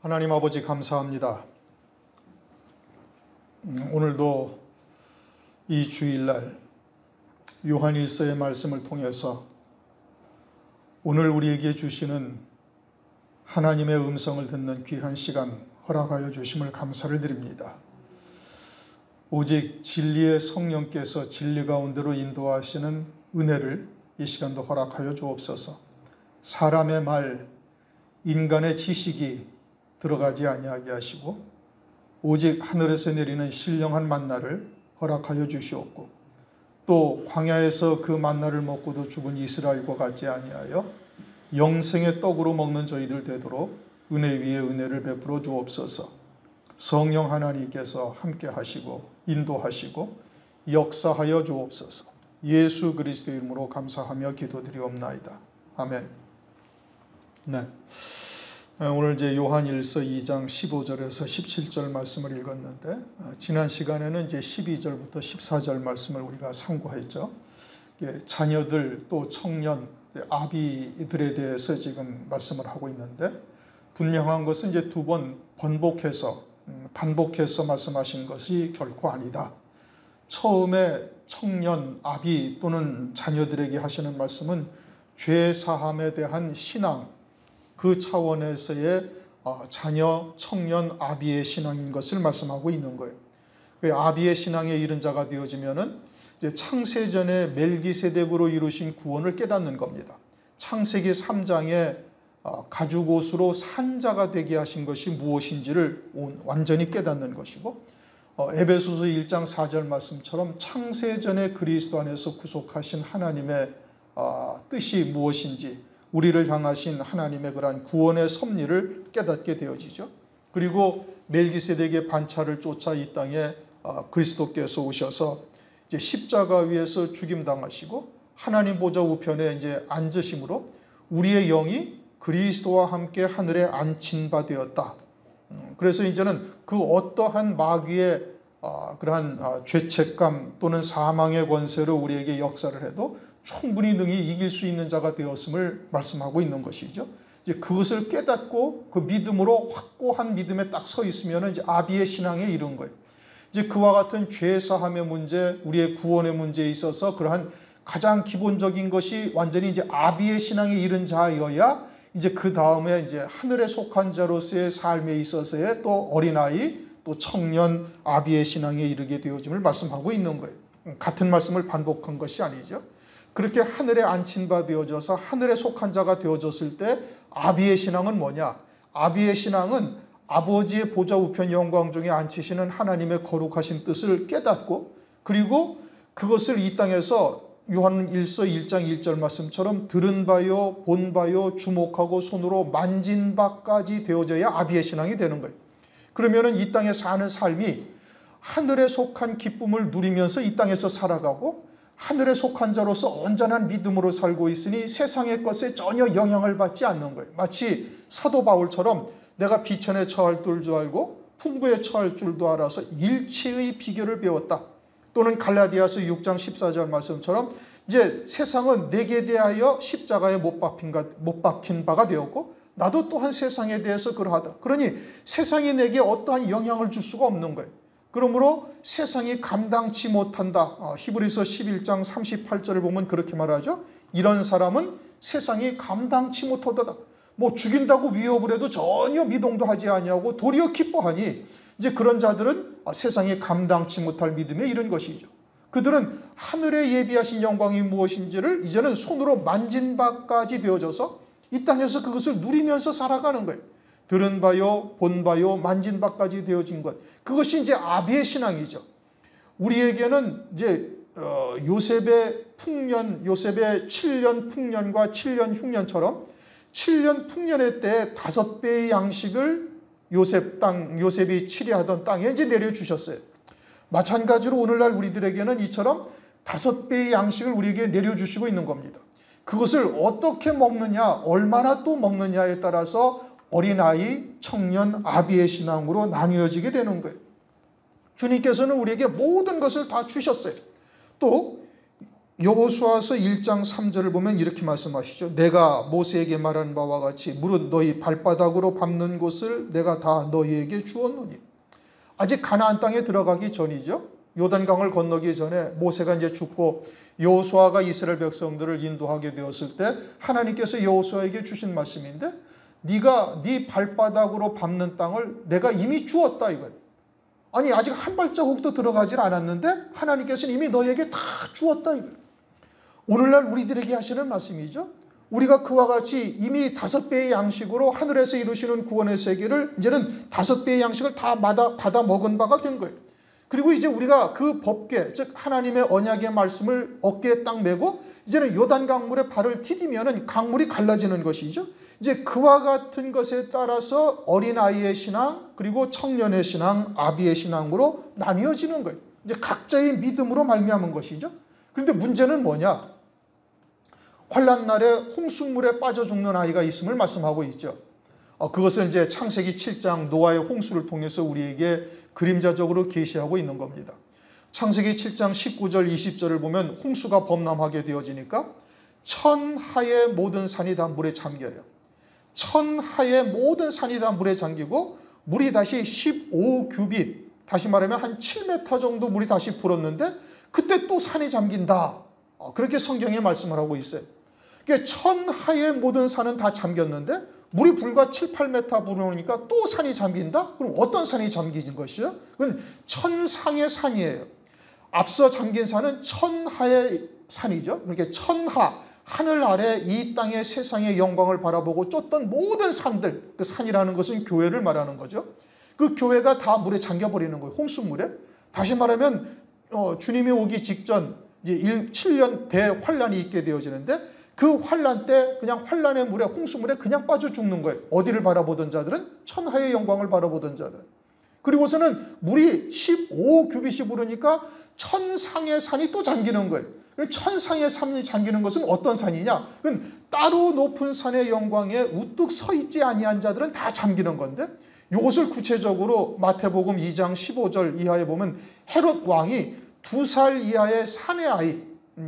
하나님 아버지 감사합니다. 오늘도 이 주일날 요한일서의 말씀을 통해서 오늘 우리에게 주시는 하나님의 음성을 듣는 귀한 시간 허락하여 주심을 감사를 드립니다. 오직 진리의 성령께서 진리 가운데로 인도하시는 은혜를 이 시간도 허락하여 주옵소서. 사람의 말, 인간의 지식이 들어가지 아니하게 하시고 오직 하늘에서 내리는 신령한 만나를 허락하여 주시옵고 또 광야에서 그 만나를 먹고도 죽은 이스라엘과 같지 아니하여 영생의 떡으로 먹는 저희들 되도록 은혜 위에 은혜를 베풀어 주옵소서. 성령 하나님께서 함께 하시고 인도하시고 역사하여 주옵소서. 예수 그리스도의 이름으로 감사하며 기도드리옵나이다. 아멘. 네. 오늘 이제 요한일서 2장 15절에서 17절 말씀을 읽었는데 지난 시간에는 이제 12절부터 14절 말씀을 우리가 상고했죠. 자녀들 또 청년 아비들에 대해서 지금 말씀을 하고 있는데 분명한 것은 이제 두 번 반복해서 말씀하신 것이 결코 아니다. 처음에 청년 아비 또는 자녀들에게 하시는 말씀은 죄 사함에 대한 신앙, 그 차원에서의 자녀, 청년, 아비의 신앙인 것을 말씀하고 있는 거예요. 아비의 신앙에 이른 자가 되어지면은 이제 창세전에 멜기세덱으로 이루신 구원을 깨닫는 겁니다. 창세기 3장에 가죽옷으로 산 자가 되게 하신 것이 무엇인지를 완전히 깨닫는 것이고 에베소서 1장 4절 말씀처럼 창세전에 그리스도 안에서 구속하신 하나님의 뜻이 무엇인지 우리를 향하신 하나님의 그러한 구원의 섭리를 깨닫게 되어지죠. 그리고 멜기세덱의 반차를 쫓아 이 땅에 그리스도께서 오셔서 이제 십자가 위에서 죽임 당하시고 하나님 보좌 우편에 이제 앉으심으로 우리의 영이 그리스도와 함께 하늘에 앉힌 바 되었다. 그래서 이제는 그 어떠한 마귀의 그러한 죄책감 또는 사망의 권세로 우리에게 역사를 해도 충분히 능히 이길 수 있는 자가 되었음을 말씀하고 있는 것이죠. 이제 그것을 깨닫고 그 믿음으로 확고한 믿음에 딱 서 있으면 이제 아비의 신앙에 이른 거예요. 이제 그와 같은 죄 사함의 문제, 우리의 구원의 문제에 있어서 그러한 가장 기본적인 것이 완전히 이제 아비의 신앙에 이른 자여야 이제 그 다음에 이제 하늘에 속한 자로서의 삶에 있어서의 또 어린아이, 또 청년, 아비의 신앙에 이르게 되어짐을 말씀하고 있는 거예요. 같은 말씀을 반복한 것이 아니죠. 그렇게 하늘에 앉힌 바 되어져서 하늘에 속한 자가 되어졌을 때 아비의 신앙은 뭐냐? 아비의 신앙은 아버지의 보좌 우편 영광 중에 앉히시는 하나님의 거룩하신 뜻을 깨닫고 그리고 그것을 이 땅에서 요한일서 1장 1절 말씀처럼 들은 바요, 본 바요, 주목하고 손으로 만진 바까지 되어져야 아비의 신앙이 되는 거예요. 그러면은 이 땅에 사는 삶이 하늘에 속한 기쁨을 누리면서 이 땅에서 살아가고 하늘에 속한 자로서 온전한 믿음으로 살고 있으니 세상의 것에 전혀 영향을 받지 않는 거예요. 마치 사도 바울처럼 내가 비천에 처할 줄 알고 풍부에 처할 줄도 알아서 일체의 비결을 배웠다. 또는 갈라디아서 6장 14절 말씀처럼 이제 세상은 내게 대하여 십자가에 못 박힌 바가 되었고 나도 또한 세상에 대해서 그러하다. 그러니 세상이 내게 어떠한 영향을 줄 수가 없는 거예요. 그러므로 세상이 감당치 못한다. 히브리서 11장 38절을 보면 그렇게 말하죠. 이런 사람은 세상이 감당치 못하다. 뭐 죽인다고 위협을 해도 전혀 미동도 하지 아니하고 도리어 기뻐하니 이제 그런 자들은 세상이 감당치 못할 믿음에 이른 것이죠. 그들은 하늘에 예비하신 영광이 무엇인지를 이제는 손으로 만진 바까지 되어져서 이 땅에서 그것을 누리면서 살아가는 거예요. 들은 바요, 본 바요, 만진 바까지 되어진 것. 그것이 이제 아비의 신앙이죠. 우리에게는 이제 요셉의 7년 풍년과 7년 흉년처럼 7년 풍년의 때 5배의 양식을 요셉이 치리하던 땅에 이제 내려주셨어요. 마찬가지로 오늘날 우리들에게는 이처럼 5배의 양식을 우리에게 내려주시고 있는 겁니다. 그것을 어떻게 먹느냐, 얼마나 또 먹느냐에 따라서 어린아이, 청년, 아비의 신앙으로 나뉘어지게 되는 거예요. 주님께서는 우리에게 모든 것을 다 주셨어요. 또 여호수아서 1장 3절을 보면 이렇게 말씀하시죠. 내가 모세에게 말한 바와 같이 무릇 너희 발바닥으로 밟는 곳을 내가 다 너희에게 주었노니. 아직 가나안 땅에 들어가기 전이죠. 요단강을 건너기 전에 모세가 이제 죽고 여호수아가 이스라엘 백성들을 인도하게 되었을 때 하나님께서 여호수아에게 주신 말씀인데, 네가 네 발바닥으로 밟는 땅을 내가 이미 주었다 이거예요. 아니 아직 한 발자국도 들어가질 않았는데 하나님께서는 이미 너에게 다 주었다 이거예요. 오늘날 우리들에게 하시는 말씀이죠. 우리가 그와 같이 이미 5배의 양식으로 하늘에서 이루시는 구원의 세계를 이제는 5배의 양식을 다 받아 먹은 바가 된 거예요. 그리고 이제 우리가 그 법궤, 즉 하나님의 언약의 말씀을 어깨에 딱 메고 이제는 요단 강물에 발을 디디면은 강물이 갈라지는 것이죠. 이제 그와 같은 것에 따라서 어린아이의 신앙, 그리고 청년의 신앙, 아비의 신앙으로 나뉘어지는 거예요. 이제 각자의 믿음으로 말미암은 것이죠. 그런데 문제는 뭐냐? 환난 날에 홍수물에 빠져 죽는 아이가 있음을 말씀하고 있죠. 그것은 이제 창세기 7장 노아의 홍수를 통해서 우리에게 그림자적으로 계시하고 있는 겁니다. 창세기 7장 19절 20절을 보면 홍수가 범람하게 되어지니까 천하의 모든 산이 다 물에 잠겨요. 천하의 모든 산이 다 물에 잠기고 물이 다시 15규빗, 다시 말하면 한 7m 정도 물이 다시 불었는데 그때 또 산이 잠긴다. 그렇게 성경에 말씀을 하고 있어요. 그러니까 천하의 모든 산은 다 잠겼는데 물이 불과 7, 8m 불어오니까 또 산이 잠긴다? 그럼 어떤 산이 잠긴 것이요? 그건 천상의 산이에요. 앞서 잠긴 산은 천하의 산이죠. 그러니까 천하, 하늘 아래 이 땅의 세상의 영광을 바라보고 쫓던 모든 산들, 그 산이라는 것은 교회를 말하는 거죠. 그 교회가 다 물에 잠겨버리는 거예요. 홍수물에. 다시 말하면 주님이 오기 직전 이제 7년 대환란이 있게 되어지는데 그 환란 때 그냥 환란의 물에, 홍수물에 그냥 빠져 죽는 거예요. 어디를 바라보던 자들은? 천하의 영광을 바라보던 자들. 그리고서는 물이 15규빗이 부르니까 천상의 산이 또 잠기는 거예요. 천상의 산이 잠기는 것은 어떤 산이냐? 그건 따로 높은 산의 영광에 우뚝 서 있지 아니한 자들은 다 잠기는 건데, 이것을 구체적으로 마태복음 2장 15절 이하에 보면 헤롯 왕이 2살 이하의 사내 아이,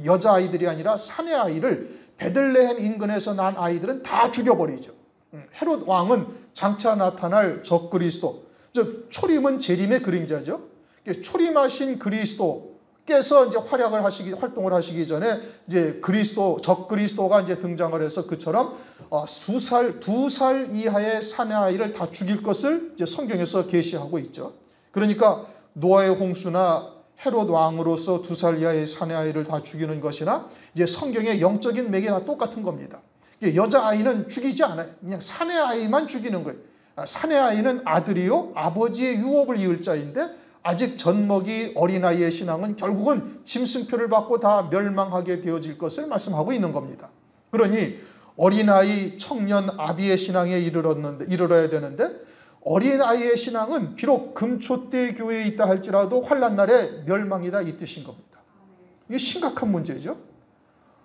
여자아이들이 아니라 사내 아이를 베들레헴 인근에서 난 아이들은 다 죽여버리죠. 헤롯 왕은 장차 나타날 적그리스도, 즉 초림은 재림의 그림자죠. 초림하신 그리스도께서 이제 활동을 하시기 전에 이제 적그리스도가 이제 등장을 해서 그처럼 2살 이하의 사내 아이를 다 죽일 것을 이제 성경에서 계시하고 있죠. 그러니까 노아의 홍수나 헤롯 왕으로서 2살 이하의 사내 아이를 다 죽이는 것이나 이제 성경의 영적인 맥이 다 똑같은 겁니다. 여자 아이는 죽이지 않아요. 그냥 사내 아이만 죽이는 거예요. 사내 아이는 아들이요 아버지의 유업을 이을 자인데 아직 젖먹이 어린아이의 신앙은 결국은 짐승표를 받고 다 멸망하게 되어질 것을 말씀하고 있는 겁니다. 그러니 어린아이, 청년, 아비의 신앙에 이르러야 되는데 어린아이의 신앙은 비록 금초대 교회에 있다 할지라도 환난날에 멸망이다 이 뜻인 겁니다. 이게 심각한 문제죠.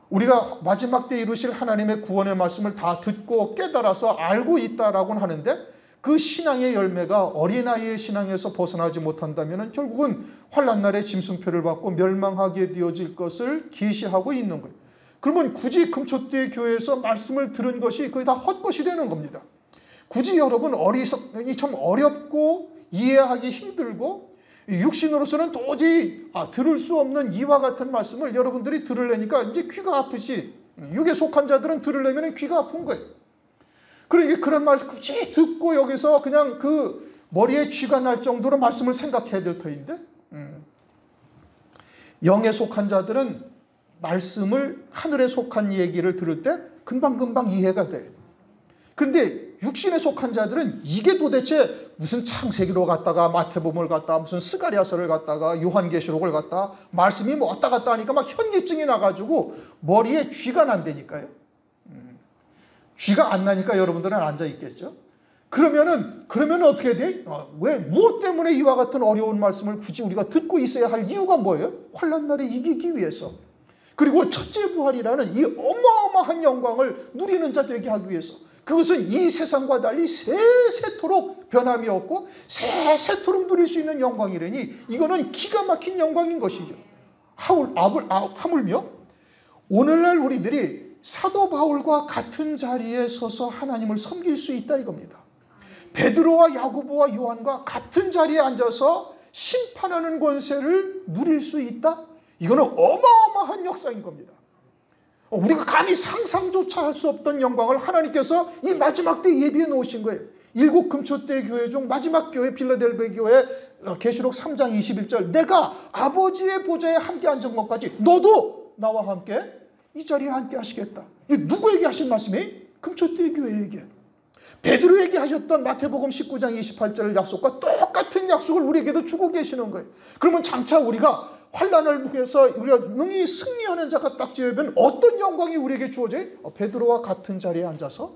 우리가 마지막 때 이루실 하나님의 구원의 말씀을 다 듣고 깨달아서 알고 있다라고는 하는데 그 신앙의 열매가 어린아이의 신앙에서 벗어나지 못한다면 결국은 환난날에 짐승표를 받고 멸망하게 되어질 것을 계시하고 있는 거예요. 그러면 굳이 금초대 교회에서 말씀을 들은 것이 거의 다 헛것이 되는 겁니다. 굳이 여러분 어리석이 참 어렵고 이해하기 힘들고 육신으로서는 도저히 들을 수 없는 이와 같은 말씀을 여러분들이 들으려니까 이제 귀가 아프시, 육에 속한 자들은 들으려면 귀가 아픈 거예요. 그러니까 그런 말씀 굳이 듣고 여기서 그냥 그 머리에 쥐가 날 정도로 말씀을 생각해야 될 터인데 영에 속한 자들은 말씀을 하늘에 속한 얘기를 들을 때 금방금방 이해가 돼요. 그런데 육신에 속한 자들은 이게 도대체 무슨 창세기로 갔다가 마태복음을 갔다가 무슨 스가랴서를 갔다가 요한계시록을 갔다가 말씀이 뭐 왔다 갔다 하니까 막 현기증이 나가지고 머리에 쥐가 난다니까요. 쥐가 안 나니까 여러분들은 앉아 있겠죠. 그러면 어떻게 돼? 왜 무엇 때문에 이와 같은 어려운 말씀을 굳이 우리가 듣고 있어야 할 이유가 뭐예요? 환난 날에 이기기 위해서. 그리고 첫째 부활이라는 이 어마어마한 영광을 누리는 자 되게 하기 위해서. 그것은 이 세상과 달리 세세토록 변함이 없고 세세토록 누릴 수 있는 영광이라니 이거는 기가 막힌 영광인 것이죠. 하물며 오늘날 우리들이 사도 바울과 같은 자리에 서서 하나님을 섬길 수 있다 이겁니다. 베드로와 야고보와 요한과 같은 자리에 앉아서 심판하는 권세를 누릴 수 있다? 이거는 어마어마한 역사인 겁니다. 우리가 감히 상상조차 할 수 없던 영광을 하나님께서 이 마지막 때 예비해 놓으신 거예요. 일곱 금초대 교회 중 마지막 교회 필라델피아 교회 계시록 3장 21절 내가 아버지의 보좌에 함께 앉은 것까지 너도 나와 함께 이 자리에 함께 하시겠다. 이게 누구에게 하신 말씀이에요? 금초대 교회에게. 베드로에게 하셨던 마태복음 19장 28절 약속과 똑같은 약속을 우리에게도 주고 계시는 거예요. 그러면 장차 우리가 환난을 통해서 우리가 능히 승리하는 자가 딱 지어면 어떤 영광이 우리에게 주어져요? 베드로와 같은 자리에 앉아서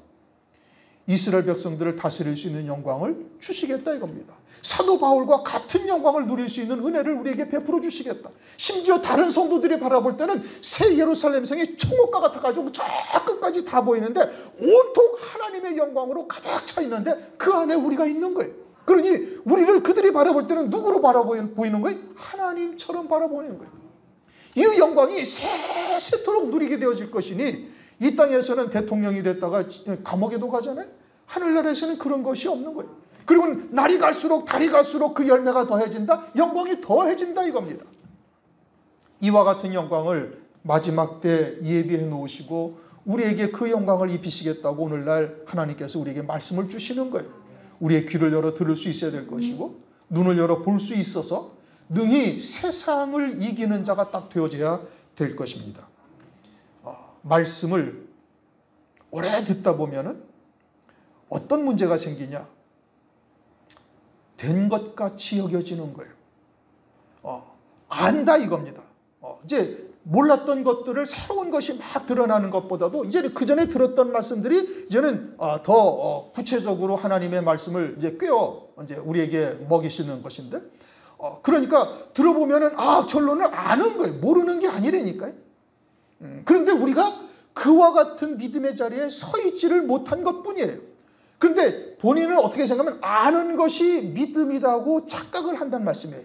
이스라엘 백성들을 다스릴 수 있는 영광을 주시겠다 이겁니다. 사도 바울과 같은 영광을 누릴 수 있는 은혜를 우리에게 베풀어 주시겠다. 심지어 다른 성도들이 바라볼 때는 새 예루살렘 성이 총옥과 같아가지고 저 끝까지 다 보이는데 온통 하나님의 영광으로 가득 차 있는데 그 안에 우리가 있는 거예요. 그러니 우리를 그들이 바라볼 때는 누구로 바라보이는 거예요? 하나님처럼 바라보는 거예요. 이 영광이 세세토록 누리게 되어질 것이니 이 땅에서는 대통령이 됐다가 감옥에도 가잖아요. 하늘나라에서는 그런 것이 없는 거예요. 그리고 날이 갈수록 달이 갈수록 그 열매가 더해진다. 영광이 더해진다 이겁니다. 이와 같은 영광을 마지막 때 예비해 놓으시고 우리에게 그 영광을 입히시겠다고 오늘날 하나님께서 우리에게 말씀을 주시는 거예요. 우리의 귀를 열어 들을 수 있어야 될 것이고 눈을 열어 볼 수 있어서 능히 세상을 이기는 자가 딱 되어져야 될 것입니다. 말씀을 오래 듣다 보면은 어떤 문제가 생기냐? 된 것 같이 여겨지는 거예요. 안다 이겁니다. 이제 몰랐던 것들을 새로운 것이 막 드러나는 것보다도 이제 그 전에 들었던 말씀들이 이제는 더 구체적으로 하나님의 말씀을 이제 꿰어 이제 우리에게 먹이시는 것인데, 그러니까 들어보면은 결론을 아는 거예요. 모르는 게 아니라니까요. 그런데 우리가 그와 같은 믿음의 자리에 서 있지를 못한 것뿐이에요. 그런데 본인은 어떻게 생각하면 아는 것이 믿음이라고 착각을 한다는 말씀이에요.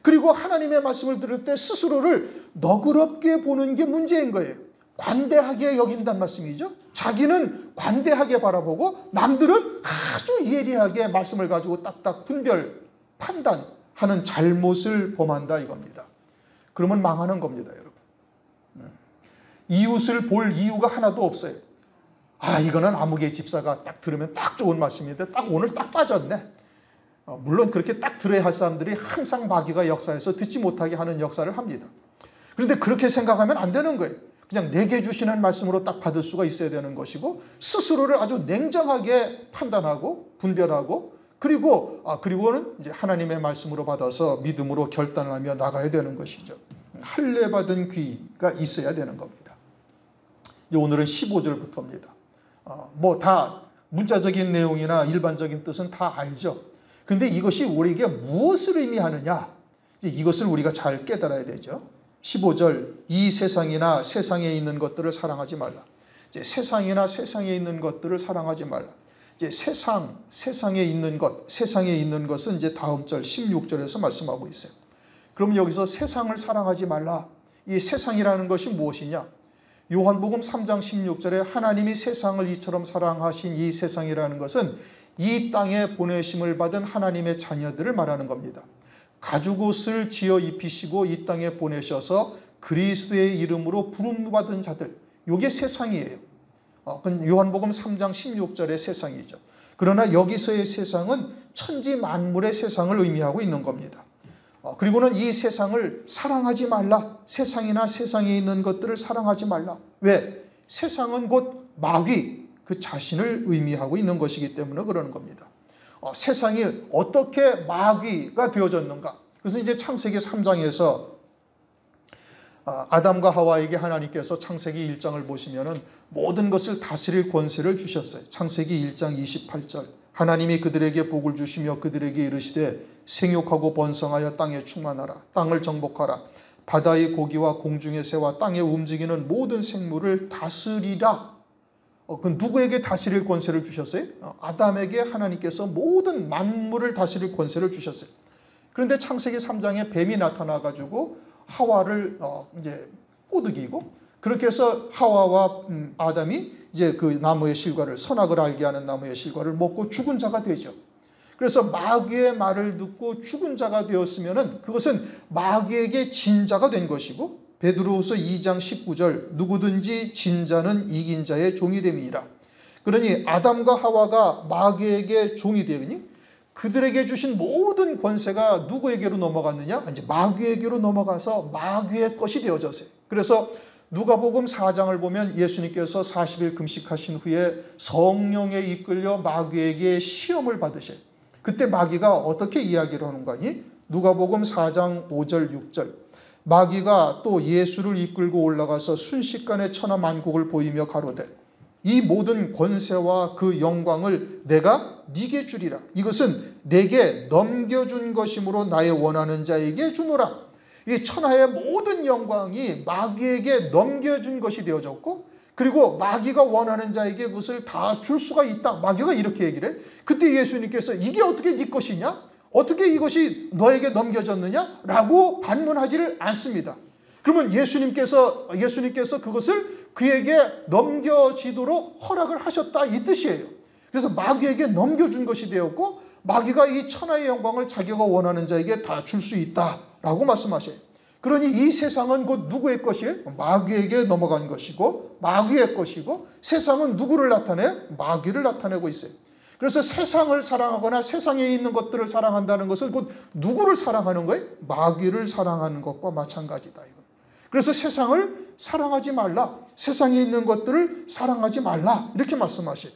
그리고 하나님의 말씀을 들을 때 스스로를 너그럽게 보는 게 문제인 거예요. 관대하게 여긴다는 말씀이죠. 자기는 관대하게 바라보고 남들은 아주 예리하게 말씀을 가지고 딱딱 분별, 판단하는 잘못을 범한다 이겁니다. 그러면 망하는 겁니다, 여러분. 이웃을 볼 이유가 하나도 없어요. 이거는 아무개 집사가 딱 들으면 딱 좋은 말씀인데 딱 오늘 딱 빠졌네. 물론 그렇게 딱 들어야 할 사람들이 항상 마귀가 역사에서 듣지 못하게 하는 역사를 합니다. 그런데 그렇게 생각하면 안 되는 거예요. 그냥 내게 주시는 말씀으로 딱 받을 수가 있어야 되는 것이고 스스로를 아주 냉정하게 판단하고 분별하고 그리고는 이제 하나님의 말씀으로 받아서 믿음으로 결단을 하며 나가야 되는 것이죠. 할례 받은 귀가 있어야 되는 겁니다. 오늘은 15절부터입니다. 뭐 다 문자적인 내용이나 일반적인 뜻은 다 알죠. 그런데 이것이 우리에게 무엇을 의미하느냐? 이것을 우리가 잘 깨달아야 되죠. 15절, 이 세상이나 세상에 있는 것들을 사랑하지 말라. 이제 세상이나 세상에 있는 것들을 사랑하지 말라. 이제 세상에 있는 것은 이제 다음 절 16절에서 말씀하고 있어요. 그럼 여기서 세상을 사랑하지 말라. 이 세상이라는 것이 무엇이냐? 요한복음 3장 16절에 하나님이 세상을 이처럼 사랑하신 이 세상이라는 것은 이 땅에 보내심을 받은 하나님의 자녀들을 말하는 겁니다. 가죽옷을 지어 입히시고 이 땅에 보내셔서 그리스도의 이름으로 부름받은 자들, 이게 세상이에요. 요한복음 3장 16절의 세상이죠. 그러나 여기서의 세상은 천지 만물의 세상을 의미하고 있는 겁니다. 그리고는 이 세상을 사랑하지 말라. 세상이나 세상에 있는 것들을 사랑하지 말라. 왜? 세상은 곧 마귀 그 자신을 의미하고 있는 것이기 때문에 그러는 겁니다. 세상이 어떻게 마귀가 되어졌는가? 그래서 이제 창세기 3장에서 아담과 하와에게 하나님께서 창세기 1장을 보시면은 모든 것을 다스릴 권세를 주셨어요. 창세기 1장 28절. 하나님이 그들에게 복을 주시며 그들에게 이르시되 생육하고 번성하여 땅에 충만하라. 땅을 정복하라. 바다의 고기와 공중의 새와 땅에 움직이는 모든 생물을 다스리라. 그 누구에게 다스릴 권세를 주셨어요? 아담에게 하나님께서 모든 만물을 다스릴 권세를 주셨어요. 그런데 창세기 3장에 뱀이 나타나가지고 하와를 이제 꼬드기고 그렇게 해서 하와와 아담이 이제 그 나무의 실과를, 선악을 알게 하는 나무의 실과를 먹고 죽은 자가 되죠. 그래서 마귀의 말을 듣고 죽은 자가 되었으면은 그것은 마귀에게 진 자가 된 것이고, 베드로후서 2장 19절 누구든지 진 자는 이긴 자의 종이 됨이니라. 그러니 아담과 하와가 마귀에게 종이 되니 그들에게 주신 모든 권세가 누구에게로 넘어갔느냐? 이제 마귀에게로 넘어가서 마귀의 것이 되어졌어요. 그래서 누가복음 4장을 보면 예수님께서 40일 금식하신 후에 성령에 이끌려 마귀에게 시험을 받으셔요. 그때 마귀가 어떻게 이야기를 하는 거니? 누가복음 4장 5절 6절 마귀가 또 예수를 이끌고 올라가서 순식간에 천하만국을 보이며 가로되 이 모든 권세와 그 영광을 내가 네게 주리라. 이것은 내게 넘겨준 것이므로 나의 원하는 자에게 주노라. 이 천하의 모든 영광이 마귀에게 넘겨준 것이 되어졌고, 그리고 마귀가 원하는 자에게 그것을 다 줄 수가 있다. 마귀가 이렇게 얘기를 해. 그때 예수님께서 이게 어떻게 네 것이냐? 어떻게 이것이 너에게 넘겨졌느냐? 라고 반문하지를 않습니다. 그러면 예수님께서 그것을 그에게 넘겨지도록 허락을 하셨다, 이 뜻이에요. 그래서 마귀에게 넘겨준 것이 되었고, 마귀가 이 천하의 영광을 자기가 원하는 자에게 다 줄 수 있다라고 말씀하셔요. 그러니 이 세상은 곧 누구의 것이에요? 마귀에게 넘어간 것이고, 마귀의 것이고, 세상은 누구를 나타내요? 마귀를 나타내고 있어요. 그래서 세상을 사랑하거나 세상에 있는 것들을 사랑한다는 것은 곧 누구를 사랑하는 거예요? 마귀를 사랑하는 것과 마찬가지다. 그래서 세상을 사랑하지 말라. 세상에 있는 것들을 사랑하지 말라. 이렇게 말씀하셔요.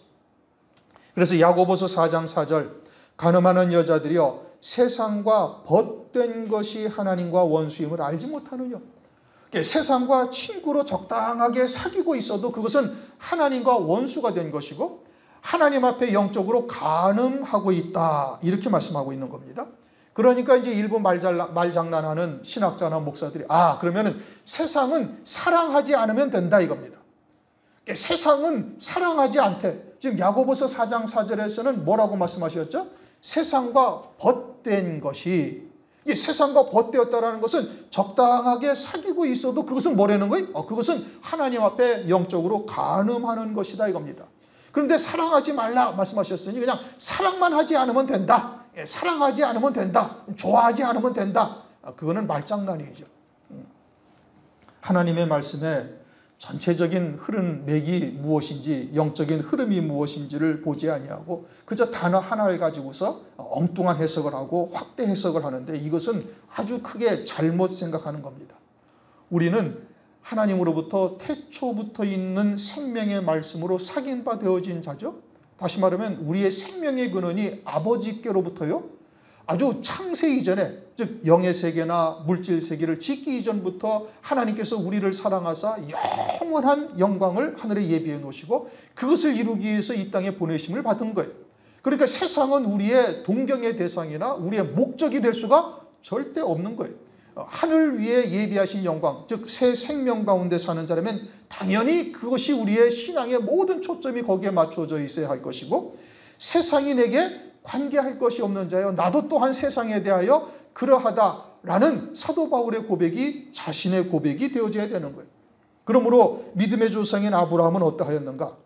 그래서 야고보서 4장 4절 가늠하는 여자들이여 세상과 벗된 것이 하나님과 원수임을 알지 못하느냐. 세상과 친구로 적당하게 사귀고 있어도 그것은 하나님과 원수가 된 것이고 하나님 앞에 영적으로 간음하고 있다, 이렇게 말씀하고 있는 겁니다. 그러니까 이제 일부 말장난하는 신학자나 목사들이 그러면은 세상은 사랑하지 않으면 된다 이겁니다. 세상은 사랑하지 않대. 지금 야고보서 4장 4절에서는 뭐라고 말씀하셨죠? 세상과 벗된 것이, 세상과 벗되었다라는 것은 적당하게 사귀고 있어도 그것은 뭐라는 거예요? 그것은 하나님 앞에 영적으로 간음하는 것이다 이겁니다. 그런데 사랑하지 말라 말씀하셨으니 그냥 사랑만 하지 않으면 된다. 사랑하지 않으면 된다. 좋아하지 않으면 된다. 그거는 말장난이죠. 하나님의 말씀에 전체적인 흐름 맥이 무엇인지, 영적인 흐름이 무엇인지를 보지 아니하고 그저 단어 하나를 가지고서 엉뚱한 해석을 하고 확대 해석을 하는데, 이것은 아주 크게 잘못 생각하는 겁니다. 우리는 하나님으로부터 태초부터 있는 생명의 말씀으로 사귄 바 되어진 자죠. 다시 말하면 우리의 생명의 근원이 아버지께로부터요, 아주 창세 이전에, 즉 영의 세계나 물질 세계를 짓기 이전부터 하나님께서 우리를 사랑하사 영원한 영광을 하늘에 예비해 놓으시고 그것을 이루기 위해서 이 땅에 보내심을 받은 거예요. 그러니까 세상은 우리의 동경의 대상이나 우리의 목적이 될 수가 절대 없는 거예요. 하늘 위에 예비하신 영광, 즉 새 생명 가운데 사는 자라면 당연히 그것이 우리의 신앙의 모든 초점이 거기에 맞춰져 있어야 할 것이고, 세상이 내게 관계할 것이 없는 자여 나도 또한 세상에 대하여 그러하다라는 사도 바울의 고백이 자신의 고백이 되어져야 되는 거예요. 그러므로 믿음의 조상인 아브라함은 어떠하였는가?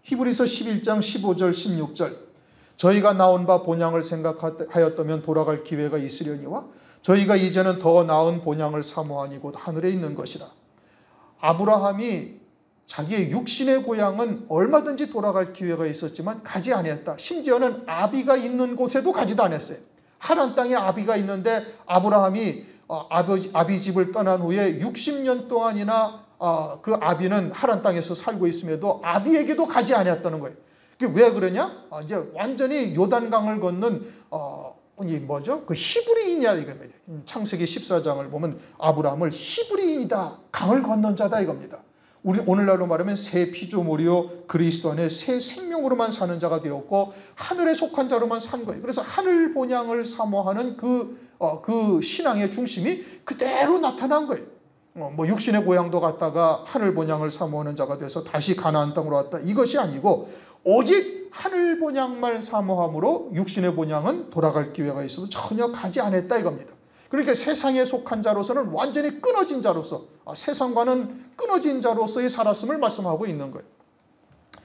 히브리서 11장 15절 16절 저희가 나온 바 본향을 생각하였다면 돌아갈 기회가 있으려니와 저희가 이제는 더 나은 본향을 사모하니 곧 하늘에 있는 것이라. 아브라함이 자기의 육신의 고향은 얼마든지 돌아갈 기회가 있었지만 가지 않았다. 심지어는 아비가 있는 곳에도 가지도 않았어요. 하란 땅에 아비가 있는데 아브라함이 아비 집을 떠난 후에 60년 동안이나 그 아비는 하란 땅에서 살고 있음에도 아비에게도 가지 않았다는 거예요. 그게 왜 그러냐? 이제 완전히 요단강을 걷는 그 히브리인이야 이겁니다. 창세기 14장을 보면 아브라함을 히브리인이다, 강을 건넌 자다 이겁니다. 우리 오늘날로 말하면 새 피조물이요 그리스도 안에 새 생명으로만 사는 자가 되었고 하늘에 속한 자로만 산 거예요. 그래서 하늘 본향을 사모하는 그 신앙의 중심이 그대로 나타난 거예요. 육신의 고향도 갔다가 하늘 본향을 사모하는 자가 돼서 다시 가나안 땅으로 왔다, 이것이 아니고 오직 하늘 본향만 사모함으로 육신의 본향은 돌아갈 기회가 있어도 전혀 가지 않았다 이겁니다. 그러니까 세상에 속한 자로서는 완전히 끊어진 자로서, 세상과는 끊어진 자로서의 살았음을 말씀하고 있는 거예요.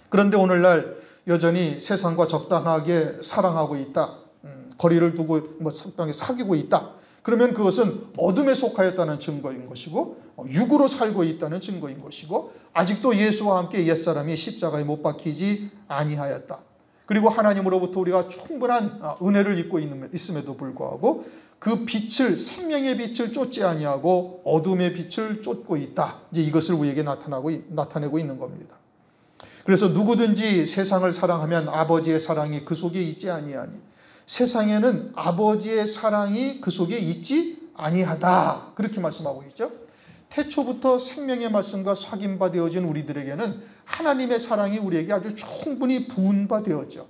그런데 오늘날 여전히 세상과 적당하게 사랑하고 있다, 거리를 두고 적당히 사귀고 있다, 그러면 그것은 어둠에 속하였다는 증거인 것이고, 육으로 살고 있다는 증거인 것이고, 아직도 예수와 함께 옛사람이 십자가에 못 박히지 아니하였다. 그리고 하나님으로부터 우리가 충분한 은혜를 입고 있음에도 불구하고 그 빛을, 생명의 빛을 쫓지 아니하고 어둠의 빛을 쫓고 있다. 이제 이것을 우리에게 나타내고 있는 겁니다. 그래서 누구든지 세상을 사랑하면 아버지의 사랑이 그 속에 있지 아니하니, 세상에는 아버지의 사랑이 그 속에 있지 아니하다, 그렇게 말씀하고 있죠. 태초부터 생명의 말씀과 확인바 되어진 우리들에게는 하나님의 사랑이 우리에게 아주 충분히 부은바 되었죠.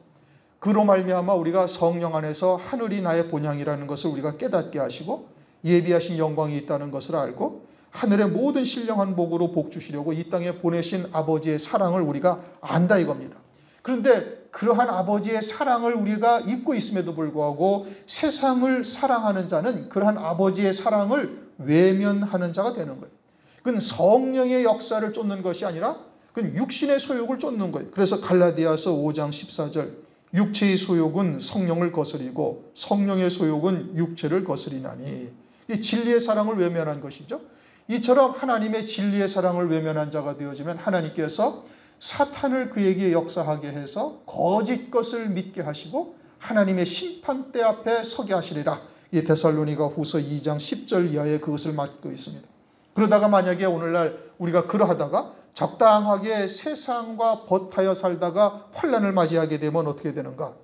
그로 말미암아 우리가 성령 안에서 하늘이 나의 본향이라는 것을 우리가 깨닫게 하시고 예비하신 영광이 있다는 것을 알고 하늘의 모든 신령한 복으로 복 주시려고 이 땅에 보내신 아버지의 사랑을 우리가 안다 이겁니다. 그런데 그러한 아버지의 사랑을 우리가 입고 있음에도 불구하고 세상을 사랑하는 자는 그러한 아버지의 사랑을 외면하는 자가 되는 거예요. 그건 성령의 역사를 쫓는 것이 아니라 그건 육신의 소욕을 쫓는 거예요. 그래서 갈라디아서 5장 14절, 육체의 소욕은 성령을 거스리고 성령의 소욕은 육체를 거스리나니, 이 진리의 사랑을 외면한 것이죠. 이처럼 하나님의 진리의 사랑을 외면한 자가 되어지면 하나님께서 사탄을 그에게 역사하게 해서 거짓 것을 믿게 하시고 하나님의 심판대 앞에 서게 하시리라. 이 데살로니가 후서 2장 10절 이하에 그것을 맡고 있습니다. 그러다가 만약에 오늘날 우리가 그러하다가 적당하게 세상과 벗하여 살다가 환난을 맞이하게 되면 어떻게 되는가?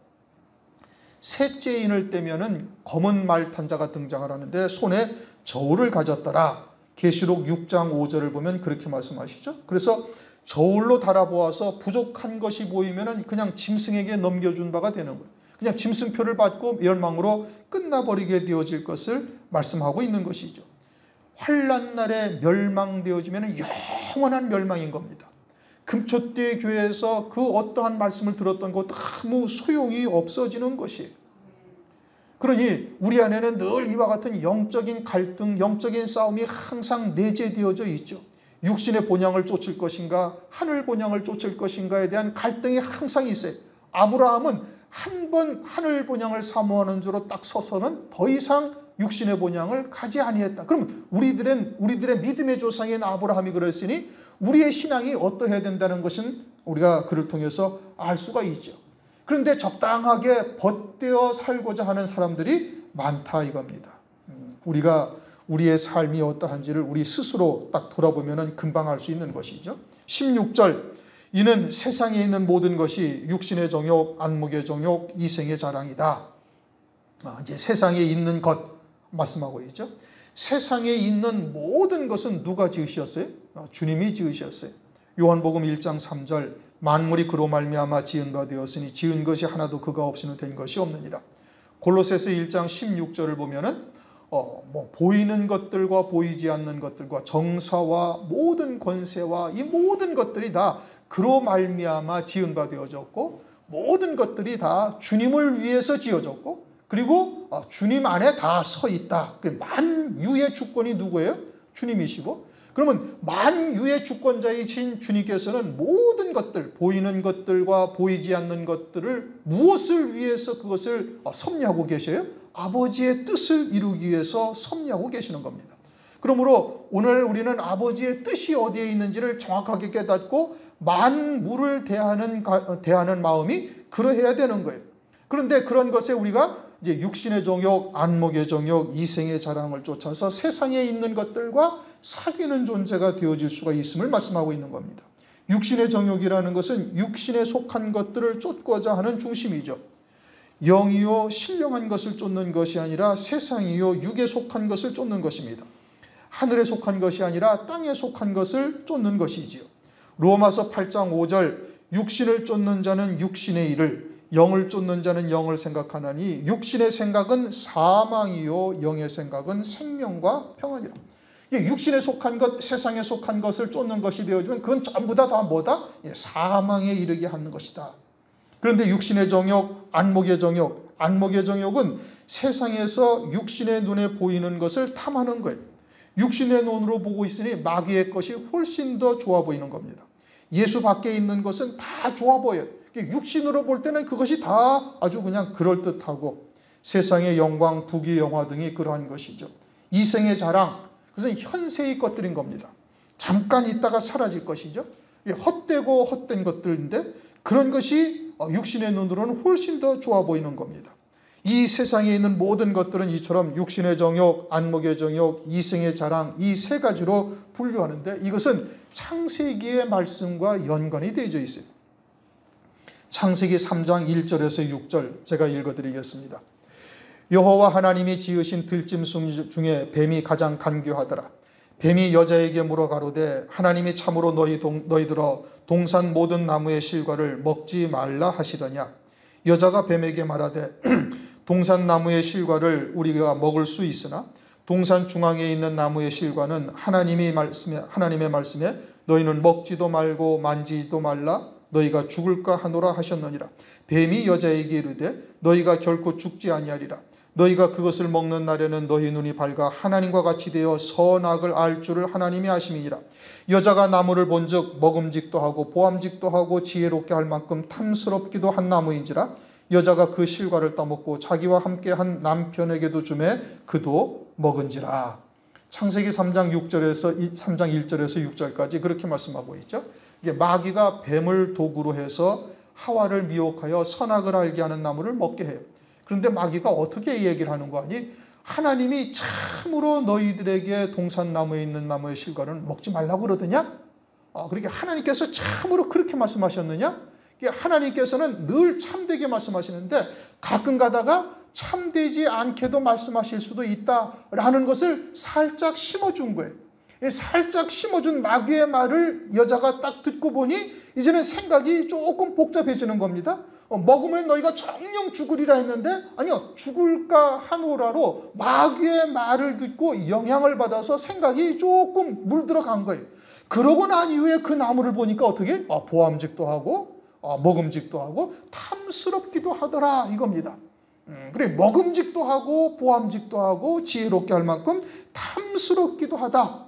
셋째인을 떼면은 검은 말 탄 자가 등장을 하는데 손에 저울을 가졌더라. 계시록 6장 5절을 보면 그렇게 말씀하시죠. 그래서 저울로 달아보아서 부족한 것이 보이면은 그냥 짐승에게 넘겨준 바가 되는 거예요. 그냥 짐승표를 받고 멸망으로 끝나버리게 되어질 것을 말씀하고 있는 것이죠. 환난 날에 멸망되어지면 영원한 멸망인 겁니다. 금초대 교회에서 그 어떠한 말씀을 들었던 것 아무 소용이 없어지는 것이에요. 그러니 우리 안에는 늘 이와 같은 영적인 갈등, 영적인 싸움이 항상 내재되어져 있죠. 육신의 본향을 쫓을 것인가, 하늘 본향을 쫓을 것인가에 대한 갈등이 항상 있어요. 아브라함은 한 번 하늘 본향을 사모하는 줄로 딱 서서는 더 이상 육신의 본향을 가지 아니했다. 그러면 우리들의 믿음의 조상인 아브라함이 그랬으니 우리의 신앙이 어떠해야 된다는 것은 우리가 그를 통해서 알 수가 있죠. 그런데 적당하게 벗되어 살고자 하는 사람들이 많다 이겁니다. 우리가 우리의 삶이 어떠한지를 우리 스스로 딱 돌아보면 금방 알 수 있는 것이죠. 16절, 이는 세상에 있는 모든 것이 육신의 정욕, 안목의 정욕, 이생의 자랑이다. 이제 세상에 있는 것 말씀하고 있죠. 세상에 있는 모든 것은 누가 지으셨어요? 주님이 지으셨어요. 요한복음 1장 3절, 만물이 그로 말미암아 지은 바 되었으니 지은 것이 하나도 그가 없이는 된 것이 없느니라. 골로새서 1장 16절을 보면은 보이는 것들과 보이지 않는 것들과 정사와 모든 권세와 이 모든 것들이 다 그로 말미암아 지은 바 되어졌고 모든 것들이 다 주님을 위해서 지어졌고 그리고 주님 안에 다 서 있다. 만유의 주권이 누구예요? 주님이시고, 그러면 만유의 주권자이신 주님께서는 모든 것들, 보이는 것들과 보이지 않는 것들을 무엇을 위해서 그것을 섭리하고 계셔요? 아버지의 뜻을 이루기 위해서 섭리하고 계시는 겁니다. 그러므로 오늘 우리는 아버지의 뜻이 어디에 있는지를 정확하게 깨닫고 만물을 대하는 마음이 그러해야 되는 거예요. 그런데 그런 것에 우리가 이제 육신의 정욕, 안목의 정욕, 이생의 자랑을 쫓아서 세상에 있는 것들과 사귀는 존재가 되어질 수가 있음을 말씀하고 있는 겁니다. 육신의 정욕이라는 것은 육신에 속한 것들을 쫓고자 하는 중심이죠. 영이요 신령한 것을 쫓는 것이 아니라 세상이요 육에 속한 것을 쫓는 것입니다. 하늘에 속한 것이 아니라 땅에 속한 것을 쫓는 것이지요. 로마서 8장 5절, 육신을 쫓는 자는 육신의 일을, 영을 쫓는 자는 영을 생각하나니 육신의 생각은 사망이요 영의 생각은 생명과 평안이라. 육신에 속한 것, 세상에 속한 것을 쫓는 것이 되어지면 그건 전부 다 뭐다? 사망에 이르게 하는 것이다. 그런데 육신의 정욕, 안목의 정욕은 세상에서 육신의 눈에 보이는 것을 탐하는 거예요. 육신의 눈으로 보고 있으니 마귀의 것이 훨씬 더 좋아 보이는 겁니다. 예수 밖에 있는 것은 다 좋아 보여요. 육신으로 볼 때는 그것이 다 아주 그냥 그럴듯하고 세상의 영광, 부귀, 영화 등이 그러한 것이죠. 이생의 자랑, 그것은 현세의 것들인 겁니다. 잠깐 있다가 사라질 것이죠. 헛되고 헛된 것들인데 그런 것이 육신의 눈으로는 훨씬 더 좋아 보이는 겁니다. 이 세상에 있는 모든 것들은 이처럼 육신의 정욕, 안목의 정욕, 이생의 자랑, 이 세 가지로 분류하는데 이것은 창세기의 말씀과 연관이 되어져 있어요. 창세기 3장 1절에서 6절 제가 읽어드리겠습니다. 여호와 하나님이 지으신 들짐승 중에 뱀이 가장 간교하더라. 뱀이 여자에게 물어 가로되 하나님이 참으로 너희들어 동산 모든 나무의 실과를 먹지 말라 하시더냐. 여자가 뱀에게 말하되 동산 나무의 실과를 우리가 먹을 수 있으나 동산 중앙에 있는 나무의 실과는 하나님의 말씀에 너희는 먹지도 말고 만지지도 말라 너희가 죽을까 하노라 하셨느니라. 뱀이 여자에게 이르되 너희가 결코 죽지 아니하리라. 너희가 그것을 먹는 날에는 너희 눈이 밝아 하나님과 같이 되어 선악을 알 줄을 하나님이 아심이니라. 여자가 나무를 본즉 먹음직도 하고 보암직도 하고 지혜롭게 할 만큼 탐스럽기도 한 나무인지라. 여자가 그 실과를 따먹고 자기와 함께한 남편에게도 주매 그도 먹은지라. 창세기 3장 1절에서 6절까지 그렇게 말씀하고 있죠. 이게 마귀가 뱀을 도구로 해서 하와를 미혹하여 선악을 알게 하는 나무를 먹게 해요. 그런데 마귀가 어떻게 얘기를 하는 거 아니? 하나님이 참으로 너희들에게 동산나무에 있는 나무의 실과를 먹지 말라고 그러더냐? 그렇게 하나님께서 참으로 그렇게 말씀하셨느냐? 하나님께서는 늘 참되게 말씀하시는데 가끔 가다가 참되지 않게도 말씀하실 수도 있다라는 것을 살짝 심어준 거예요. 살짝 심어준 마귀의 말을 여자가 딱 듣고 보니 이제는 생각이 조금 복잡해지는 겁니다. 먹으면 너희가 정녕 죽으리라 했는데 아니요, 죽을까 하노라로 마귀의 말을 듣고 영향을 받아서 생각이 조금 물들어간 거예요. 그러고 난 이후에 그 나무를 보니까 어떻게? 보암직도 하고 먹음직도 하고 탐스럽기도 하더라 이겁니다. 그래, 먹음직도 하고 보암직도 하고 지혜롭게 할 만큼 탐스럽기도 하다.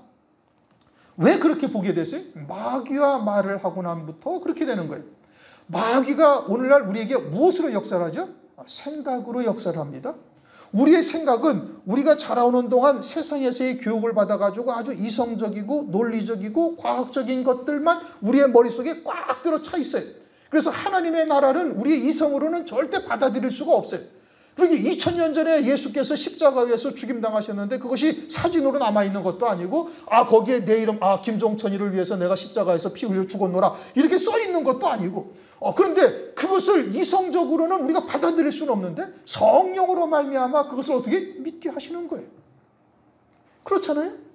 왜 그렇게 보게 됐어요? 마귀와 말을 하고 난부터 그렇게 되는 거예요. 마귀가 오늘날 우리에게 무엇으로 역사를 하죠? 생각으로 역사를 합니다. 우리의 생각은 우리가 자라오는 동안 세상에서의 교육을 받아가지고 아주 이성적이고 논리적이고 과학적인 것들만 우리의 머릿속에 꽉 들어차 있어요. 그래서 하나님의 나라는 우리의 이성으로는 절대 받아들일 수가 없어요. 그러게 2000년 전에 예수께서 십자가 위에서 죽임당하셨는데 그것이 사진으로 남아있는 것도 아니고 거기에 내 이름 김종천이를 위해서 내가 십자가에서 피 흘려 죽었노라 이렇게 써있는 것도 아니고 그런데 그것을 이성적으로는 우리가 받아들일 수는 없는데 성령으로 말미암아 그것을 어떻게 믿게 하시는 거예요. 그렇잖아요.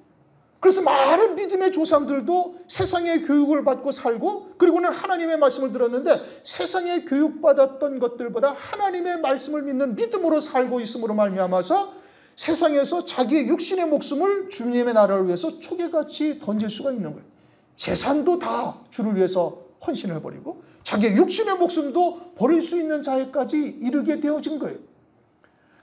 그래서 많은 믿음의 조상들도 세상의 교육을 받고 살고 그리고는 하나님의 말씀을 들었는데 세상의 교육받았던 것들보다 하나님의 말씀을 믿는 믿음으로 살고 있음으로 말미암아서 세상에서 자기의 육신의 목숨을 주님의 나라를 위해서 초계같이 던질 수가 있는 거예요. 재산도 다 주를 위해서 헌신을 버리고 자기의 육신의 목숨도 버릴 수 있는 자에까지 이르게 되어진 거예요.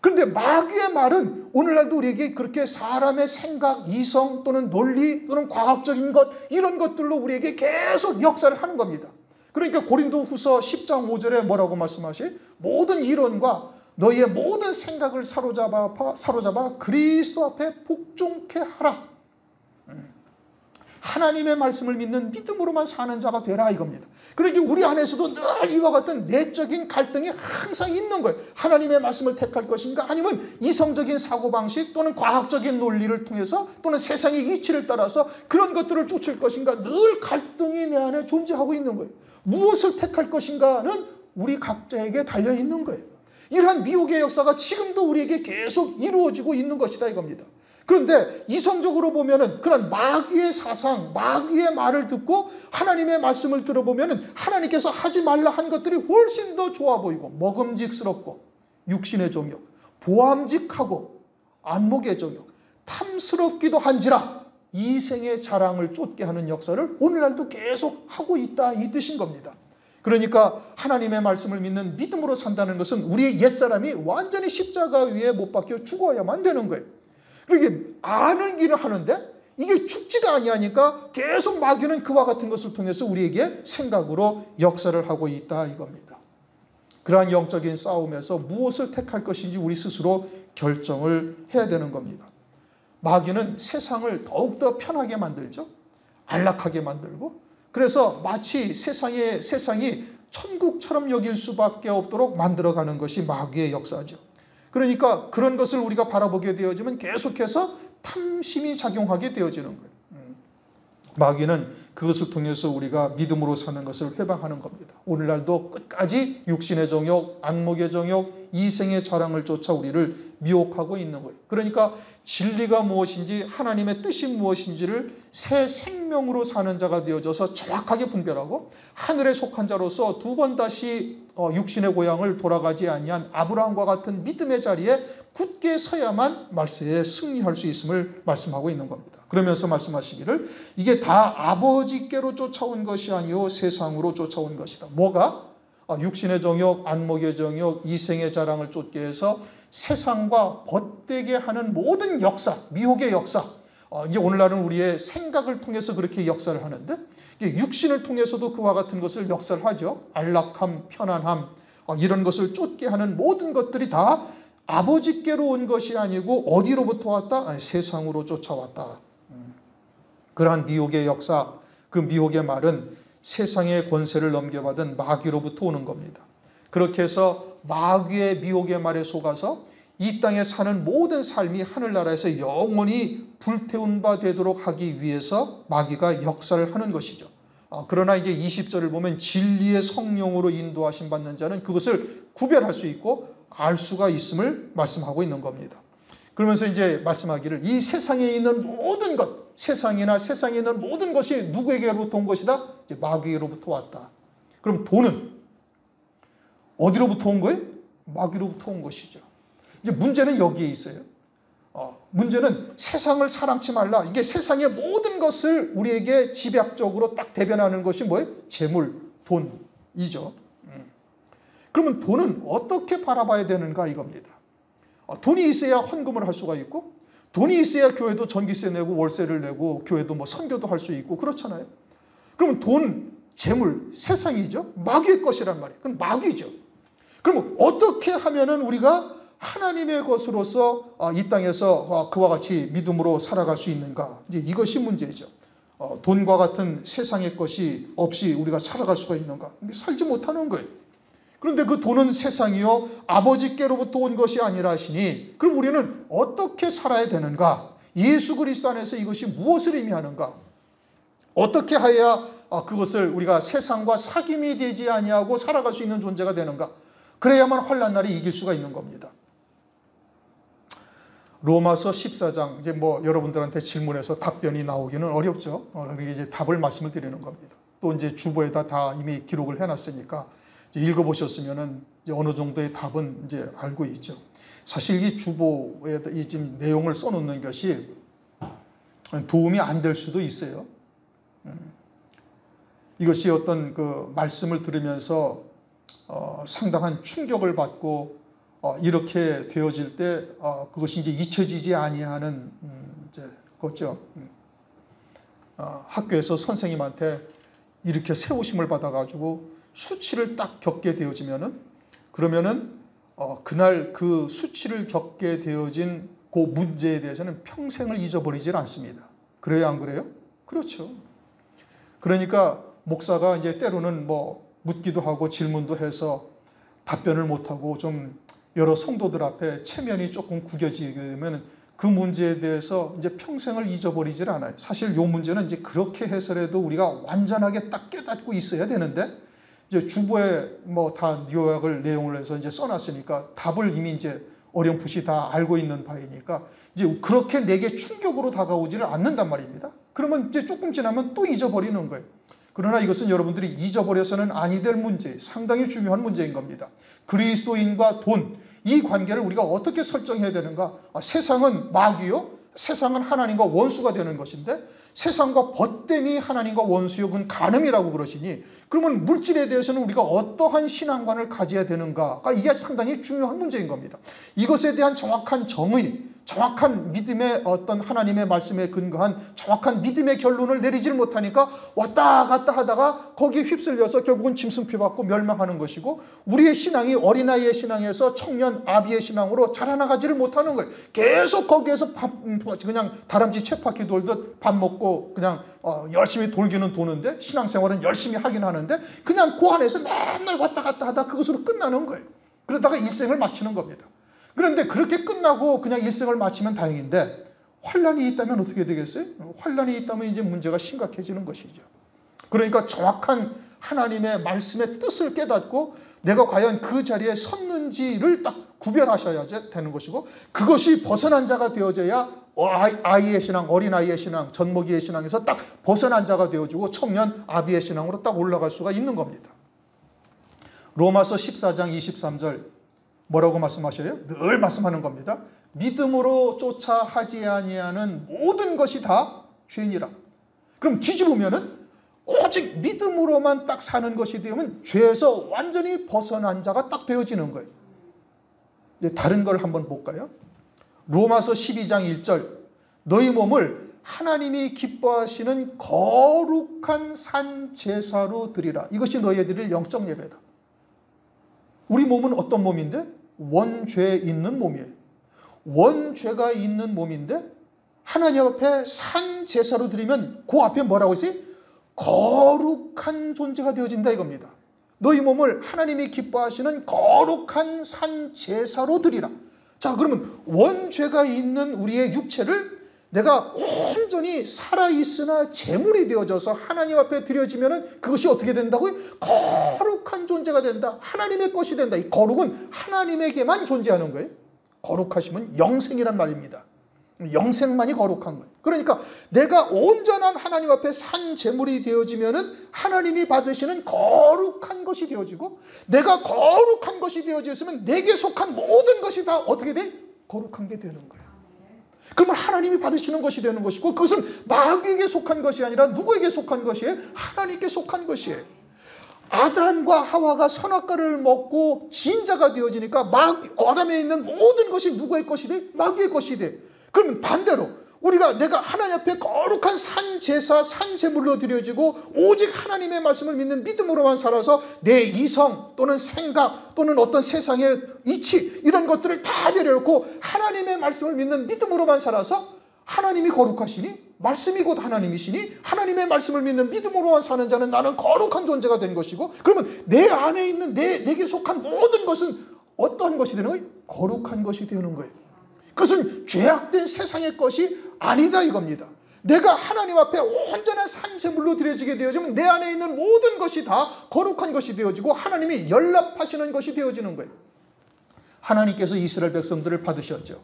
그런데 마귀의 말은 오늘날도 우리에게 그렇게 사람의 생각, 이성 또는 논리 또는 과학적인 것 이런 것들로 우리에게 계속 역사를 하는 겁니다. 그러니까 고린도후서 10장 5절에 뭐라고 말씀하시? 모든 이론과 너희의 모든 생각을 사로잡아 그리스도 앞에 복종케 하라. 하나님의 말씀을 믿는 믿음으로만 사는 자가 되라 이겁니다. 그러니까 우리 안에서도 늘 이와 같은 내적인 갈등이 항상 있는 거예요. 하나님의 말씀을 택할 것인가 아니면 이성적인 사고방식 또는 과학적인 논리를 통해서 또는 세상의 이치를 따라서 그런 것들을 쫓을 것인가 늘 갈등이 내 안에 존재하고 있는 거예요. 무엇을 택할 것인가는 우리 각자에게 달려있는 거예요. 이러한 미혹의 역사가 지금도 우리에게 계속 이루어지고 있는 것이다 이겁니다. 그런데 이성적으로 보면은 그런 마귀의 사상, 마귀의 말을 듣고 하나님의 말씀을 들어보면은 하나님께서 하지 말라 한 것들이 훨씬 더 좋아 보이고 먹음직스럽고 육신의 정욕, 보암직하고 안목의 정욕, 탐스럽기도 한지라 이생의 자랑을 쫓게 하는 역사를 오늘날도 계속 하고 있다 이 뜻인 겁니다. 그러니까 하나님의 말씀을 믿는 믿음으로 산다는 것은 우리의 옛사람이 완전히 십자가 위에 못 박혀 죽어야만 되는 거예요. 그러니까 아는 길을 하는데 이게 죽지가 아니하니까 계속 마귀는 그와 같은 것을 통해서 우리에게 생각으로 역사를 하고 있다 이겁니다. 그러한 영적인 싸움에서 무엇을 택할 것인지 우리 스스로 결정을 해야 되는 겁니다. 마귀는 세상을 더욱더 편하게 만들죠. 안락하게 만들고, 그래서 마치 세상이 천국처럼 여길 수밖에 없도록 만들어가는 것이 마귀의 역사죠. 그러니까 그런 것을 우리가 바라보게 되어지면 계속해서 탐심이 작용하게 되어지는 거예요. 마귀는 그것을 통해서 우리가 믿음으로 사는 것을 회방하는 겁니다. 오늘날도 끝까지 육신의 정욕, 안목의 정욕, 이생의 자랑을 쫓아 우리를 미혹하고 있는 거예요. 그러니까 진리가 무엇인지, 하나님의 뜻이 무엇인지를 새 생명으로 사는 자가 되어져서 정확하게 분별하고, 하늘에 속한 자로서 두 번 다시 육신의 고향을 돌아가지 아니한 아브라함과 같은 믿음의 자리에 굳게 서야만 말세에 승리할 수 있음을 말씀하고 있는 겁니다. 그러면서 말씀하시기를 이게 다 아버지께로 쫓아온 것이 아니요 세상으로 쫓아온 것이다. 뭐가? 육신의 정욕, 안목의 정욕, 이생의 자랑을 쫓게 해서 세상과 벗되게 하는 모든 역사, 미혹의 역사. 이제 오늘날은 우리의 생각을 통해서 그렇게 역사를 하는데, 육신을 통해서도 그와 같은 것을 역사를 하죠. 안락함, 편안함, 이런 것을 쫓게 하는 모든 것들이 다 아버지께로 온 것이 아니고 어디로부터 왔다? 세상으로 쫓아왔다. 그러한 미혹의 역사, 그 미혹의 말은 세상의 권세를 넘겨받은 마귀로부터 오는 겁니다. 그렇게 해서 마귀의 미혹의 말에 속아서 이 땅에 사는 모든 삶이 하늘나라에서 영원히 불태운 바 되도록 하기 위해서 마귀가 역사를 하는 것이죠. 그러나 이제 20절을 보면 진리의 성령으로 인도하심 받는 자는 그것을 구별할 수 있고 알 수가 있음을 말씀하고 있는 겁니다. 그러면서 이제 말씀하기를 이 세상에 있는 모든 것, 세상에 있는 모든 것이 누구에게로부터 온 것이다? 이제 마귀로부터 왔다. 그럼 돈은 어디로부터 온 거예요? 마귀로부터 온 것이죠. 이제 문제는 여기에 있어요. 문제는 세상을 사랑치 말라. 이게 세상의 모든 것을 우리에게 집약적으로 딱 대변하는 것이 뭐예요? 재물, 돈이죠. 그러면 돈은 어떻게 바라봐야 되는가 이겁니다. 돈이 있어야 헌금을 할 수가 있고, 돈이 있어야 교회도 전기세 내고 월세를 내고 교회도 뭐 선교도 할 수 있고 그렇잖아요. 그러면 돈, 재물, 세상이죠. 마귀의 것이란 말이에요. 그건 마귀죠. 그러면 어떻게 하면은 우리가 하나님의 것으로서 이 땅에서 그와 같이 믿음으로 살아갈 수 있는가? 이제 이것이 문제죠. 돈과 같은 세상의 것이 없이 우리가 살아갈 수가 있는가? 살지 못하는 거예요. 그런데 그 돈은 세상이요 아버지께로부터 온 것이 아니라 하시니, 그럼 우리는 어떻게 살아야 되는가? 예수 그리스도 안에서 이것이 무엇을 의미하는가? 어떻게 해야 그것을 우리가 세상과 사귐이 되지 아니하고 살아갈 수 있는 존재가 되는가? 그래야만 환난날이 이길 수가 있는 겁니다. 로마서 14장, 이제 뭐 여러분들한테 질문해서 답변이 나오기는 어렵죠. 그러니까 이제 답을 말씀을 드리는 겁니다. 또 이제 주보에다 다 이미 기록을 해놨으니까 읽어보셨으면은 이제 어느 정도의 답은 이제 알고 있죠. 사실 이 주보에 이 지금 내용을 써놓는 것이 도움이 안 될 수도 있어요. 이것이 어떤 그 말씀을 들으면서 상당한 충격을 받고 이렇게 되어질 때 그것이 이제 잊혀지지 아니하는 이제 거죠. 학교에서 선생님한테 이렇게 세우심을 받아가지고 수치를 딱 겪게 되어지면은, 그러면은 그날 그 수치를 겪게 되어진 그 문제에 대해서는 평생을 잊어버리질 않습니다. 그래요, 안 그래요? 그렇죠. 그러니까 목사가 이제 때로는 뭐 묻기도 하고 질문도 해서 답변을 못하고 좀 여러 성도들 앞에 체면이 조금 구겨지게 되면 그 문제에 대해서 이제 평생을 잊어버리질 않아요. 사실 이 문제는 이제 그렇게 해설해도 우리가 완전하게 딱 깨닫고 있어야 되는데, 이제 주보에 뭐 다 요약을 내용을 해서 이제 써놨으니까 답을 이미 이제 어렴풋이 다 알고 있는 바이니까 이제 그렇게 내게 충격으로 다가오지를 않는단 말입니다. 그러면 이제 조금 지나면 또 잊어버리는 거예요. 그러나 이것은 여러분들이 잊어버려서는 아니 될 문제, 상당히 중요한 문제인 겁니다. 그리스도인과 돈, 이 관계를 우리가 어떻게 설정해야 되는가? 세상은 마귀요, 세상은 하나님과 원수가 되는 것인데 세상과 벗됨이 하나님과 원수요 그건 간음이라고 그러시니 그러면 물질에 대해서는 우리가 어떠한 신앙관을 가져야 되는가가 이게 상당히 중요한 문제인 겁니다. 이것에 대한 정확한 정의, 정확한 믿음의 어떤 하나님의 말씀에 근거한 정확한 믿음의 결론을 내리질 못하니까 왔다 갔다 하다가 거기에 휩쓸려서 결국은 짐승피 받고 멸망하는 것이고 우리의 신앙이 어린아이의 신앙에서 청년 아비의 신앙으로 자라나가지를 못하는 거예요. 계속 거기에서 그냥 다람쥐 쳇바퀴 돌듯 밥 먹고 그냥 열심히 돌기는 도는데 신앙생활은 열심히 하긴 하는데 그냥 그 안에서 맨날 왔다 갔다 하다 그것으로 끝나는 거예요. 그러다가 일생을 마치는 겁니다. 그런데 그렇게 끝나고 그냥 일생을 마치면 다행인데 환난이 있다면 어떻게 되겠어요? 환난이 있다면 이제 문제가 심각해지는 것이죠. 그러니까 정확한 하나님의 말씀의 뜻을 깨닫고 내가 과연 그 자리에 섰는지를 딱 구별하셔야 되는 것이고 그것이 벗어난 자가 되어져야 아이의 신앙, 어린아이의 신앙, 젖먹이의 신앙에서 딱 벗어난 자가 되어지고 청년 아비의 신앙으로 딱 올라갈 수가 있는 겁니다. 로마서 14장 23절 뭐라고 말씀하셔요? 늘 말씀하는 겁니다. 믿음으로 쫓아 하지 아니하는 모든 것이 다 죄니라. 그럼 뒤집으면은 오직 믿음으로만 딱 사는 것이 되면 죄에서 완전히 벗어난 자가 딱 되어지는 거예요. 이제 다른 걸 한번 볼까요? 로마서 12장 1절 너희 몸을 하나님이 기뻐하시는 거룩한 산 제사로 드리라. 이것이 너희에 드릴 영적 예배다. 우리 몸은 어떤 몸인데? 원죄 있는 몸이에요. 원죄가 있는 몸인데 하나님 앞에 산 제사로 드리면 그 앞에 뭐라고 했어요? 거룩한 존재가 되어진다 이겁니다. 너희 몸을 하나님이 기뻐하시는 거룩한 산 제사로 드리라. 자, 그러면 원죄가 있는 우리의 육체를 내가 온전히 살아있으나 제물이 되어져서 하나님 앞에 드려지면 그것이 어떻게 된다고요? 거룩한 존재가 된다. 하나님의 것이 된다. 이 거룩은 하나님에게만 존재하는 거예요. 거룩하시면 영생이란 말입니다. 영생만이 거룩한 거예요. 그러니까 내가 온전한 하나님 앞에 산 제물이 되어지면은 하나님이 받으시는 거룩한 것이 되어지고 내가 거룩한 것이 되어졌으면 내게 속한 모든 것이 다 어떻게 돼? 거룩한 게 되는 거예요. 그러면 하나님이 받으시는 것이 되는 것이고 그것은 마귀에게 속한 것이 아니라 누구에게 속한 것이에요? 하나님께 속한 것이에요. 아담과 하와가 선악과를 먹고 진자가 되어지니까 아담에 있는 모든 것이 누구의 것이 돼? 마귀의 것이 돼. 그러면 반대로 내가 하나님 앞에 거룩한 산 제사, 산 제물로 드려지고 오직 하나님의 말씀을 믿는 믿음으로만 살아서 내 이성 또는 생각 또는 어떤 세상의 이치 이런 것들을 다 내려놓고 하나님의 말씀을 믿는 믿음으로만 살아서 하나님이 거룩하시니 말씀이 곧 하나님이시니 하나님의 말씀을 믿는 믿음으로만 사는 자는 나는 거룩한 존재가 된 것이고 그러면 내 안에 있는 내게 속한 모든 것은 어떠한 것이 되는 거예요? 거룩한 것이 되는 거예요. 그것은 죄악된 세상의 것이 아니다 이겁니다. 내가 하나님 앞에 온전한 산제물로 드려지게 되어지면 내 안에 있는 모든 것이 다 거룩한 것이 되어지고 하나님이 연락하시는 것이 되어지는 거예요. 하나님께서 이스라엘 백성들을 받으셨죠.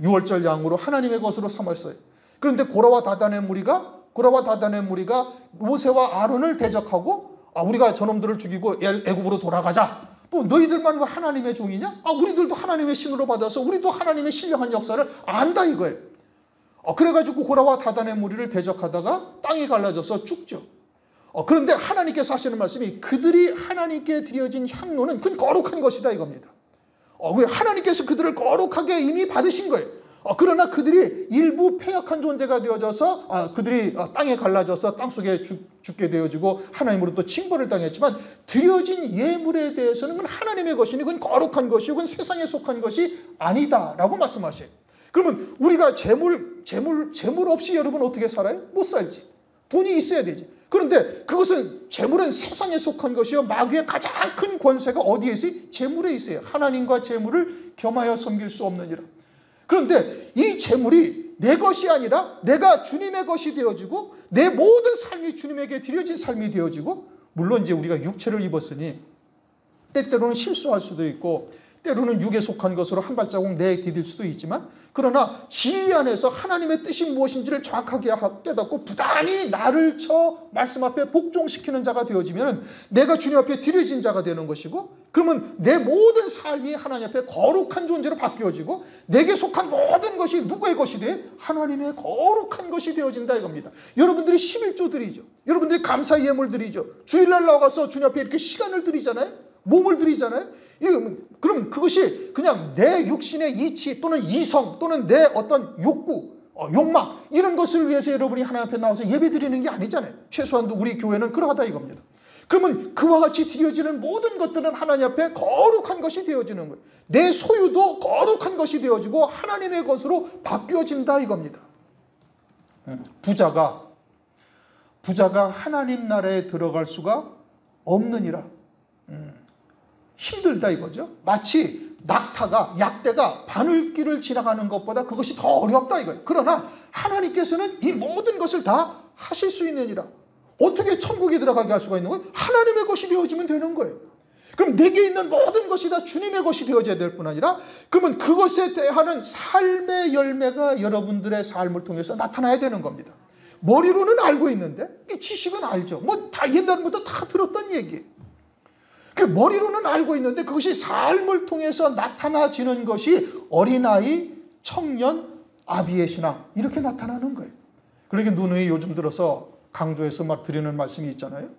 유월절 양으로 하나님의 것으로 삼았어요. 그런데 고라와 다단의 무리가 모세와 아론을 대적하고 우리가 저놈들을 죽이고 애굽으로 돌아가자. 또 너희들만 하나님의 종이냐? 우리들도 하나님의 신으로 받아서 우리도 하나님의 신령한 역사를 안다 이거예요. 그래가지고 고라와 다단의 무리를 대적하다가 땅이 갈라져서 죽죠. 그런데 하나님께서 하시는 말씀이 그들이 하나님께 드려진 향로는 그건 거룩한 것이다 이겁니다. 왜 하나님께서 그들을 거룩하게 이미 받으신 거예요. 그러나 그들이 일부 패역한 존재가 되어져서 그들이 땅에 갈라져서 땅속에 죽게 되어지고 하나님으로부터 징벌을 당했지만 드려진 예물에 대해서는 그건 하나님의 것이니 그건 거룩한 것이고 그건 세상에 속한 것이 아니다라고 말씀하셔요. 그러면 우리가 재물 없이 여러분 어떻게 살아요? 못 살지. 돈이 있어야 되지. 그런데 그것은 재물은 세상에 속한 것이요 마귀의 가장 큰 권세가 어디에 있어요? 재물에 있어요. 하나님과 재물을 겸하여 섬길 수 없느니라. 그런데 이 재물이 내 것이 아니라 내가 주님의 것이 되어지고 내 모든 삶이 주님에게 드려진 삶이 되어지고 물론 이제 우리가 육체를 입었으니 때때로는 실수할 수도 있고 때로는 육에 속한 것으로 한 발자국 내디딜 수도 있지만, 그러나 진리 안에서 하나님의 뜻이 무엇인지를 정확하게 깨닫고 부단히 나를 저 말씀 앞에 복종시키는 자가 되어지면 내가 주님 앞에 드려진 자가 되는 것이고, 그러면 내 모든 삶이 하나님 앞에 거룩한 존재로 바뀌어지고 내게 속한 모든 것이 누구의 것이 돼? 하나님의 거룩한 것이 되어진다 이겁니다. 여러분들이 11조 드리죠. 여러분들이 감사 예물 드리죠. 주일날 나가서 주님 앞에 이렇게 시간을 드리잖아요. 몸을 드리잖아요. 그럼 그것이 그냥 내 육신의 이치 또는 이성 또는 내 어떤 욕구, 욕망 이런 것을 위해서 여러분이 하나님 앞에 나와서 예배 드리는 게 아니잖아요. 최소한도 우리 교회는 그러하다 이겁니다. 그러면 그와 같이 드려지는 모든 것들은 하나님 앞에 거룩한 것이 되어지는 거예요. 내 소유도 거룩한 것이 되어지고 하나님의 것으로 바뀌어진다 이겁니다. 부자가 하나님 나라에 들어갈 수가 없느니라. 힘들다 이거죠. 마치 약대가 바늘길을 지나가는 것보다 그것이 더 어렵다 이거예요. 그러나 하나님께서는 이 모든 것을 다 하실 수 있느니라. 어떻게 천국에 들어가게 할 수가 있는 거예요? 하나님의 것이 되어지면 되는 거예요. 그럼 내게 있는 모든 것이 다 주님의 것이 되어져야 될 뿐 아니라, 그러면 그것에 대한 삶의 열매가 여러분들의 삶을 통해서 나타나야 되는 겁니다. 머리로는 알고 있는데, 이 지식은 알죠. 뭐 다 옛날부터 다 들었던 얘기예요. 머리로는 알고 있는데 그것이 삶을 통해서 나타나지는 것이 어린아이, 청년, 아비의 신앙 이렇게 나타나는 거예요. 그러니까 누누이 요즘 들어서 강조해서 막 드리는 말씀이 있잖아요.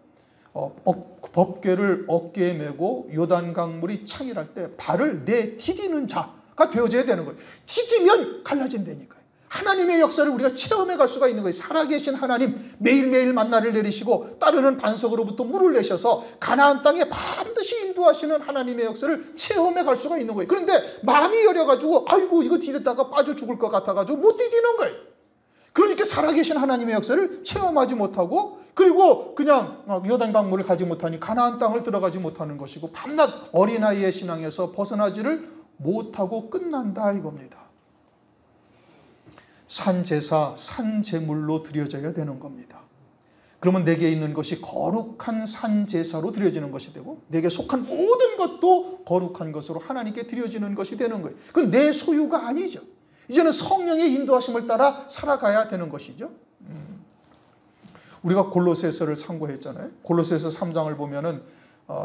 법궤를 어깨에 메고 요단강물이 창일할 때 발을 내디디는 자가 되어져야 되는 거예요. 디디면 갈라진다니까요. 하나님의 역사를 우리가 체험해 갈 수가 있는 거예요. 살아계신 하나님 매일매일 만나를 내리시고 따르는 반석으로부터 물을 내셔서 가나안 땅에 반드시 인도하시는 하나님의 역사를 체험해 갈 수가 있는 거예요. 그런데 마음이 여려가지고 아이고 이거 디뎠다가 빠져 죽을 것 같아가지고 못 디디는 거예요. 그러니까 살아계신 하나님의 역사를 체험하지 못하고, 그리고 그냥 요단강물을 가지 못하니 가나안 땅을 들어가지 못하는 것이고 밤낮 어린아이의 신앙에서 벗어나지를 못하고 끝난다 이겁니다. 산제사, 산제물로 드려져야 되는 겁니다. 그러면 내게 있는 것이 거룩한 산제사로 드려지는 것이 되고 내게 속한 모든 것도 거룩한 것으로 하나님께 드려지는 것이 되는 거예요. 그건 내 소유가 아니죠. 이제는 성령의 인도하심을 따라 살아가야 되는 것이죠. 우리가 골로새서를 상고했잖아요. 골로새서 3장을 보면은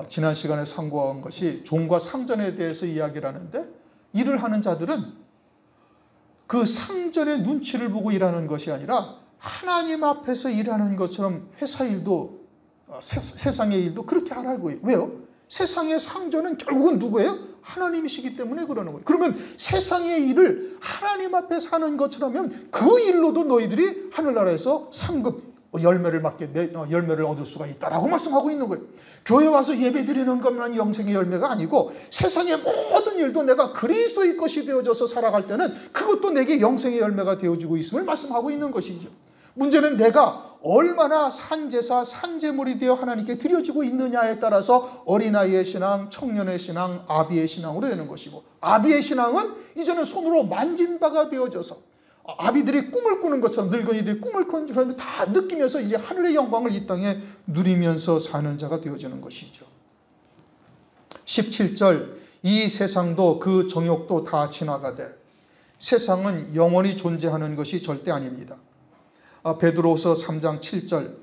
지난 시간에 상고한 것이 종과 상전에 대해서 이야기를 하는데, 일을 하는 자들은 그 상전의 눈치를 보고 일하는 것이 아니라 하나님 앞에서 일하는 것처럼 회사 일도 세상의 일도 그렇게 하라고 해요. 왜요? 세상의 상전은 결국은 누구예요? 하나님이시기 때문에 그러는 거예요. 그러면 세상의 일을 하나님 앞에서 하는 것처럼 하면 그 일로도 너희들이 하늘나라에서 상급 열매를 얻을 수가 있다라고 말씀하고 있는 거예요. 교회 와서 예배 드리는 것만 영생의 열매가 아니고 세상의 모든 일도 내가 그리스도의 것이 되어져서 살아갈 때는 그것도 내게 영생의 열매가 되어지고 있음을 말씀하고 있는 것이죠. 문제는 내가 얼마나 산제사, 산제물이 되어 하나님께 드려지고 있느냐에 따라서 어린아이의 신앙, 청년의 신앙, 아비의 신앙으로 되는 것이고, 아비의 신앙은 이제는 손으로 만진 바가 되어져서 아비들이 꿈을 꾸는 것처럼, 늙은이들이 꿈을 꾸는 것처럼 다 느끼면서 이제 하늘의 영광을 이 땅에 누리면서 사는 자가 되어지는 것이죠. 17절, 이 세상도 그 정욕도 다 지나가되. 세상은 영원히 존재하는 것이 절대 아닙니다. 베드로서 3장 7절,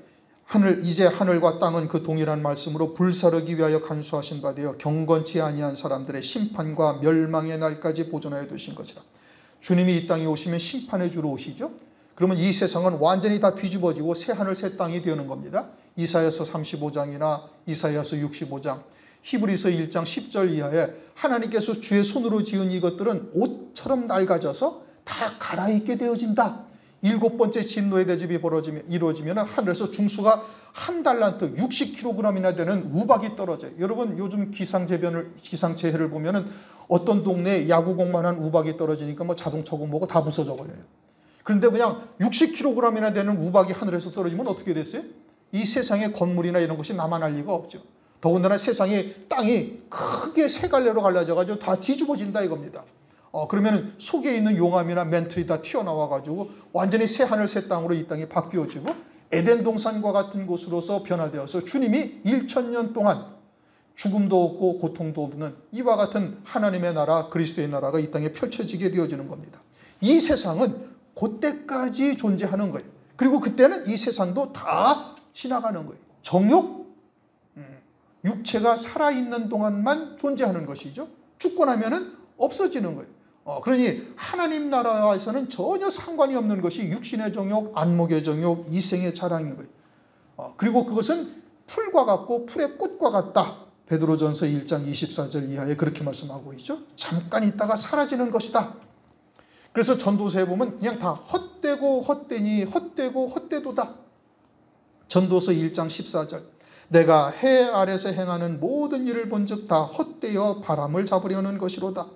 이제 하늘과 땅은 그 동일한 말씀으로 불사르기 위하여 간수하신 바 되어 경건치 아니한 사람들의 심판과 멸망의 날까지 보존하여 두신 것이라. 주님이 이 땅에 오시면 심판의 주로 오시죠. 그러면 이 세상은 완전히 다 뒤집어지고 새 하늘 새 땅이 되는 겁니다. 이사야서 35장이나 이사야서 65장, 히브리서 1장 10절 이하에 하나님께서 주의 손으로 지은 이것들은 옷처럼 낡아져서 다 갈아입게 되어진다. 7번째 진노의 대접이 이루어지면 하늘에서 중수가 1달란트 60kg이나 되는 우박이 떨어져요. 여러분 요즘 기상체해를 보면은 어떤 동네에 야구공만한 우박이 떨어지니까 뭐 자동차고 뭐고 다 부서져 버려요. 그런데 그냥 60kg이나 되는 우박이 하늘에서 떨어지면 어떻게 됐어요? 이 세상의 건물이나 이런 것이 남아날 리가 없죠. 더군다나 세상의 땅이 크게 세 갈래로 갈라져가지고 다 뒤집어진다 이겁니다. 그러면 속에 있는 용암이나 멘틀이 다 튀어나와가지고 완전히 새 하늘 새 땅으로 이 땅이 바뀌어지고 에덴 동산과 같은 곳으로서 변화되어서 주님이 1000년 동안 죽음도 없고 고통도 없는 이와 같은 하나님의 나라, 그리스도의 나라가 이 땅에 펼쳐지게 되어지는 겁니다. 이 세상은 그때까지 존재하는 거예요. 그리고 그때는 이 세상도 다 지나가는 거예요. 정욕, 육체가 살아있는 동안만 존재하는 것이죠. 죽고 나면은 없어지는 거예요. 그러니 하나님 나라에서는 전혀 상관이 없는 것이 육신의 정욕, 안목의 정욕, 이생의 자랑인 거예요. 그리고 그것은 풀과 같고 풀의 꽃과 같다. 베드로전서 1장 24절 이하에 그렇게 말씀하고 있죠. 잠깐 있다가 사라지는 것이다. 그래서 전도서에 보면 그냥 다 헛되고 헛되니 헛되고 헛되도다. 전도서 1장 14절. 내가 해 아래서 행하는 모든 일을 본즉 다 헛되어 바람을 잡으려는 것이로다.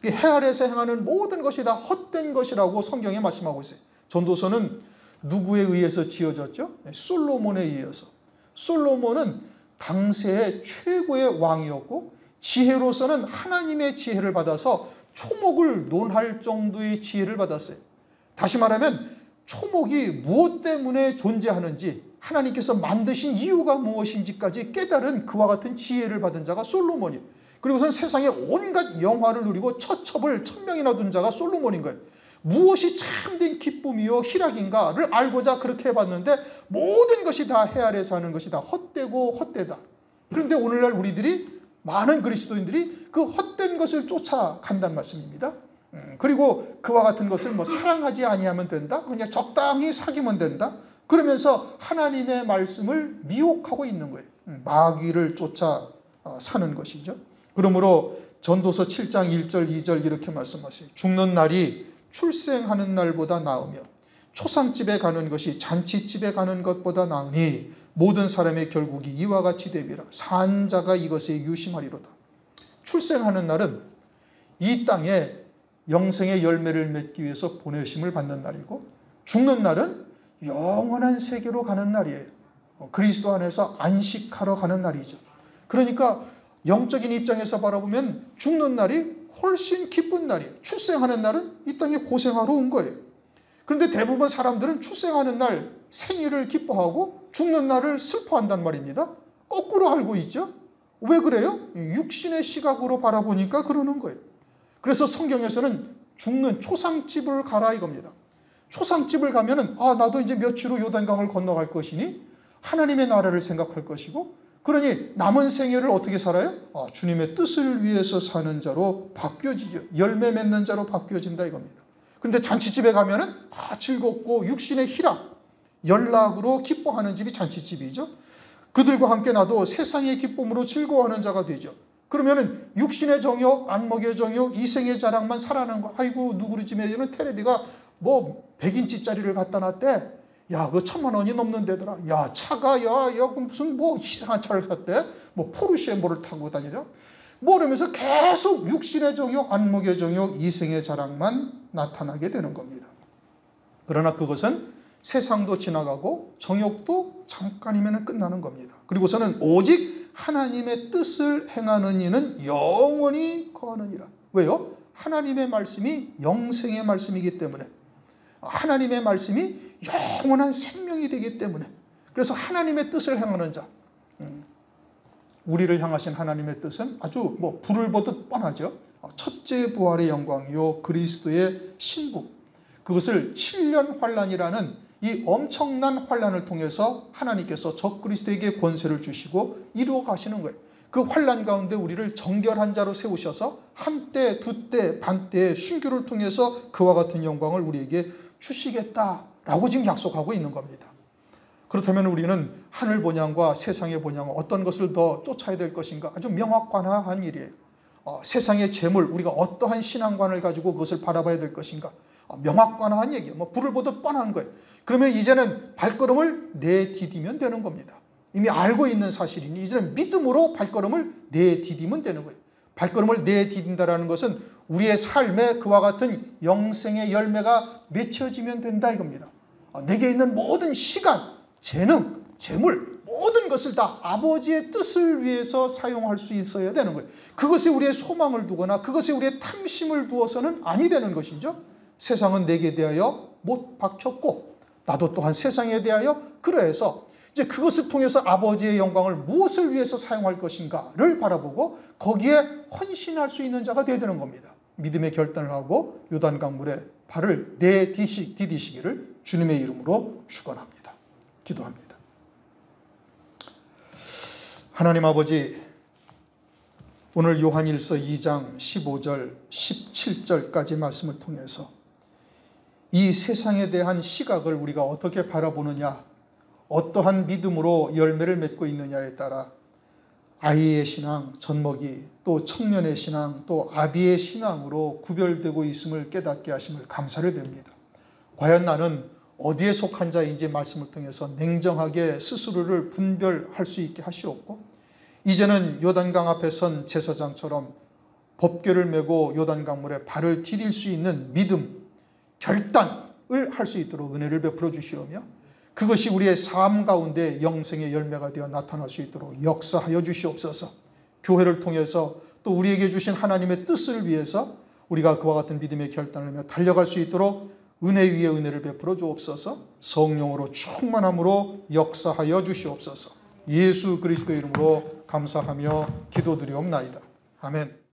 해 아래서 행하는 모든 것이 다 헛된 것이라고 성경에 말씀하고 있어요. 전도서는 누구에 의해서 지어졌죠? 솔로몬에 의해서. 솔로몬은 당시의 최고의 왕이었고 지혜로서는 하나님의 지혜를 받아서 초목을 논할 정도의 지혜를 받았어요. 다시 말하면 초목이 무엇 때문에 존재하는지 하나님께서 만드신 이유가 무엇인지까지 깨달은 그와 같은 지혜를 받은 자가 솔로몬이에요. 그리고선 세상에 온갖 영화를 누리고 처첩을 1000명이나 둔 자가 솔로몬인 거예요. 무엇이 참된 기쁨이요 희락인가를 알고자 그렇게 해봤는데 모든 것이 다 해 아래서 하는 것이 다 헛되고 헛되다. 그런데 오늘날 우리들이 많은 그리스도인들이 그 헛된 것을 쫓아간다는 말씀입니다. 그리고 그와 같은 것을 뭐 사랑하지 아니하면 된다. 그냥 적당히 사귀면 된다. 그러면서 하나님의 말씀을 미혹하고 있는 거예요. 마귀를 쫓아 사는 것이죠. 그러므로 전도서 7장 1절 2절 이렇게 말씀하세요. 죽는 날이 출생하는 날보다 나으며 초상집에 가는 것이 잔치집에 가는 것보다 나으니 모든 사람의 결국이 이와 같이 됨이라. 산 자가 이것에 유심하리로다. 출생하는 날은 이 땅에 영생의 열매를 맺기 위해서 보내심을 받는 날이고 죽는 날은 영원한 세계로 가는 날이에요. 그리스도 안에서 안식하러 가는 날이죠. 그러니까 영적인 입장에서 바라보면 죽는 날이 훨씬 기쁜 날이에요. 출생하는 날은 이 땅에 고생하러 온 거예요. 그런데 대부분 사람들은 출생하는 날 생일을 기뻐하고 죽는 날을 슬퍼한단 말입니다. 거꾸로 알고 있죠. 왜 그래요? 육신의 시각으로 바라보니까 그러는 거예요. 그래서 성경에서는 죽는 초상집을 가라 이겁니다. 초상집을 가면은 나도 이제 며칠 후 요단강을 건너갈 것이니 하나님의 나라를 생각할 것이고 그러니 남은 생애를 어떻게 살아요? 주님의 뜻을 위해서 사는 자로 바뀌어지죠. 열매 맺는 자로 바뀌어진다 이겁니다. 그런데 잔치집에 가면은 즐겁고 육신의 희락, 연락으로 기뻐하는 집이 잔치집이죠. 그들과 함께 나도 세상의 기쁨으로 즐거워하는 자가 되죠. 그러면은 육신의 정욕, 안목의 정욕, 이생의 자랑만 살아나는 거. 아이고 누구리 집에는 텔레비가 뭐 100인치짜리를 갖다 놨대. 야, 그거 1000만 원이 넘는 데더라. 야, 차가 무슨 뭐 이상한 차를 샀대. 뭐 포르쉐 뭐를 타고 다니죠. 뭐 그러면서 계속 육신의 정욕, 안목의 정욕, 이생의 자랑만 나타나게 되는 겁니다. 그러나 그것은 세상도 지나가고 정욕도 잠깐이면 끝나는 겁니다. 그리고서는 오직 하나님의 뜻을 행하는 이는 영원히 거하느니라. 왜요? 하나님의 말씀이 영생의 말씀이기 때문에, 하나님의 말씀이 영원한 생명이 되기 때문에, 그래서 하나님의 뜻을 행하는 자, 우리를 향하신 하나님의 뜻은 아주 불을 보듯 뻔하죠. 첫째 부활의 영광이요 그리스도의 신부, 그것을 7년 환란이라는 이 엄청난 환란을 통해서 하나님께서 적그리스도에게 권세를 주시고 이루어 가시는 거예요. 그 환란 가운데 우리를 정결한 자로 세우셔서 한때, 두때, 반때의 순교를 통해서 그와 같은 영광을 우리에게 주시겠다라고 지금 약속하고 있는 겁니다. 그렇다면 우리는 하늘 본향과 세상의 본향 어떤 것을 더 쫓아야 될 것인가? 아주 명확관한 일이에요. 세상의 재물, 우리가 어떠한 신앙관을 가지고 그것을 바라봐야 될 것인가? 명확관한 얘기예요. 불을 보듯 뻔한 거예요. 그러면 이제는 발걸음을 내디디면 되는 겁니다. 이미 알고 있는 사실이니 이제는 믿음으로 발걸음을 내디디면 되는 거예요. 발걸음을 내디딘다라는 것은 우리의 삶에 그와 같은 영생의 열매가 맺혀지면 된다 이겁니다. 내게 있는 모든 시간, 재능, 재물, 모든 것을 다 아버지의 뜻을 위해서 사용할 수 있어야 되는 거예요. 그것에 우리의 소망을 두거나 그것에 우리의 탐심을 두어서는 아니 되는 것이죠. 세상은 내게 대하여 못 박혔고 나도 또한 세상에 대하여 그러해서 이제 그것을 통해서 아버지의 영광을 무엇을 위해서 사용할 것인가를 바라보고 거기에 헌신할 수 있는 자가 되어야 되는 겁니다. 믿음의 결단을 하고 요단강물에 발을 디디시기를 주님의 이름으로 축원합니다. 기도합니다. 하나님 아버지, 오늘 요한일서 2장 15절 17절까지 말씀을 통해서 이 세상에 대한 시각을 우리가 어떻게 바라보느냐, 어떠한 믿음으로 열매를 맺고 있느냐에 따라 아이의 신앙, 젖먹이, 또 청년의 신앙, 또 아비의 신앙으로 구별되고 있음을 깨닫게 하심을 감사를 드립니다. 과연 나는 어디에 속한 자인지 말씀을 통해서 냉정하게 스스로를 분별할 수 있게 하시옵고, 이제는 요단강 앞에 선 제사장처럼 법궤를 메고 요단강물에 발을 디딜 수 있는 믿음, 결단을 할 수 있도록 은혜를 베풀어 주시오며, 그것이 우리의 삶 가운데 영생의 열매가 되어 나타날 수 있도록 역사하여 주시옵소서. 교회를 통해서 또 우리에게 주신 하나님의 뜻을 위해서 우리가 그와 같은 믿음의 결단을 하며 달려갈 수 있도록 은혜 위에 은혜를 베풀어 주옵소서. 성령으로 충만함으로 역사하여 주시옵소서. 예수 그리스도의 이름으로 감사하며 기도드리옵나이다. 아멘.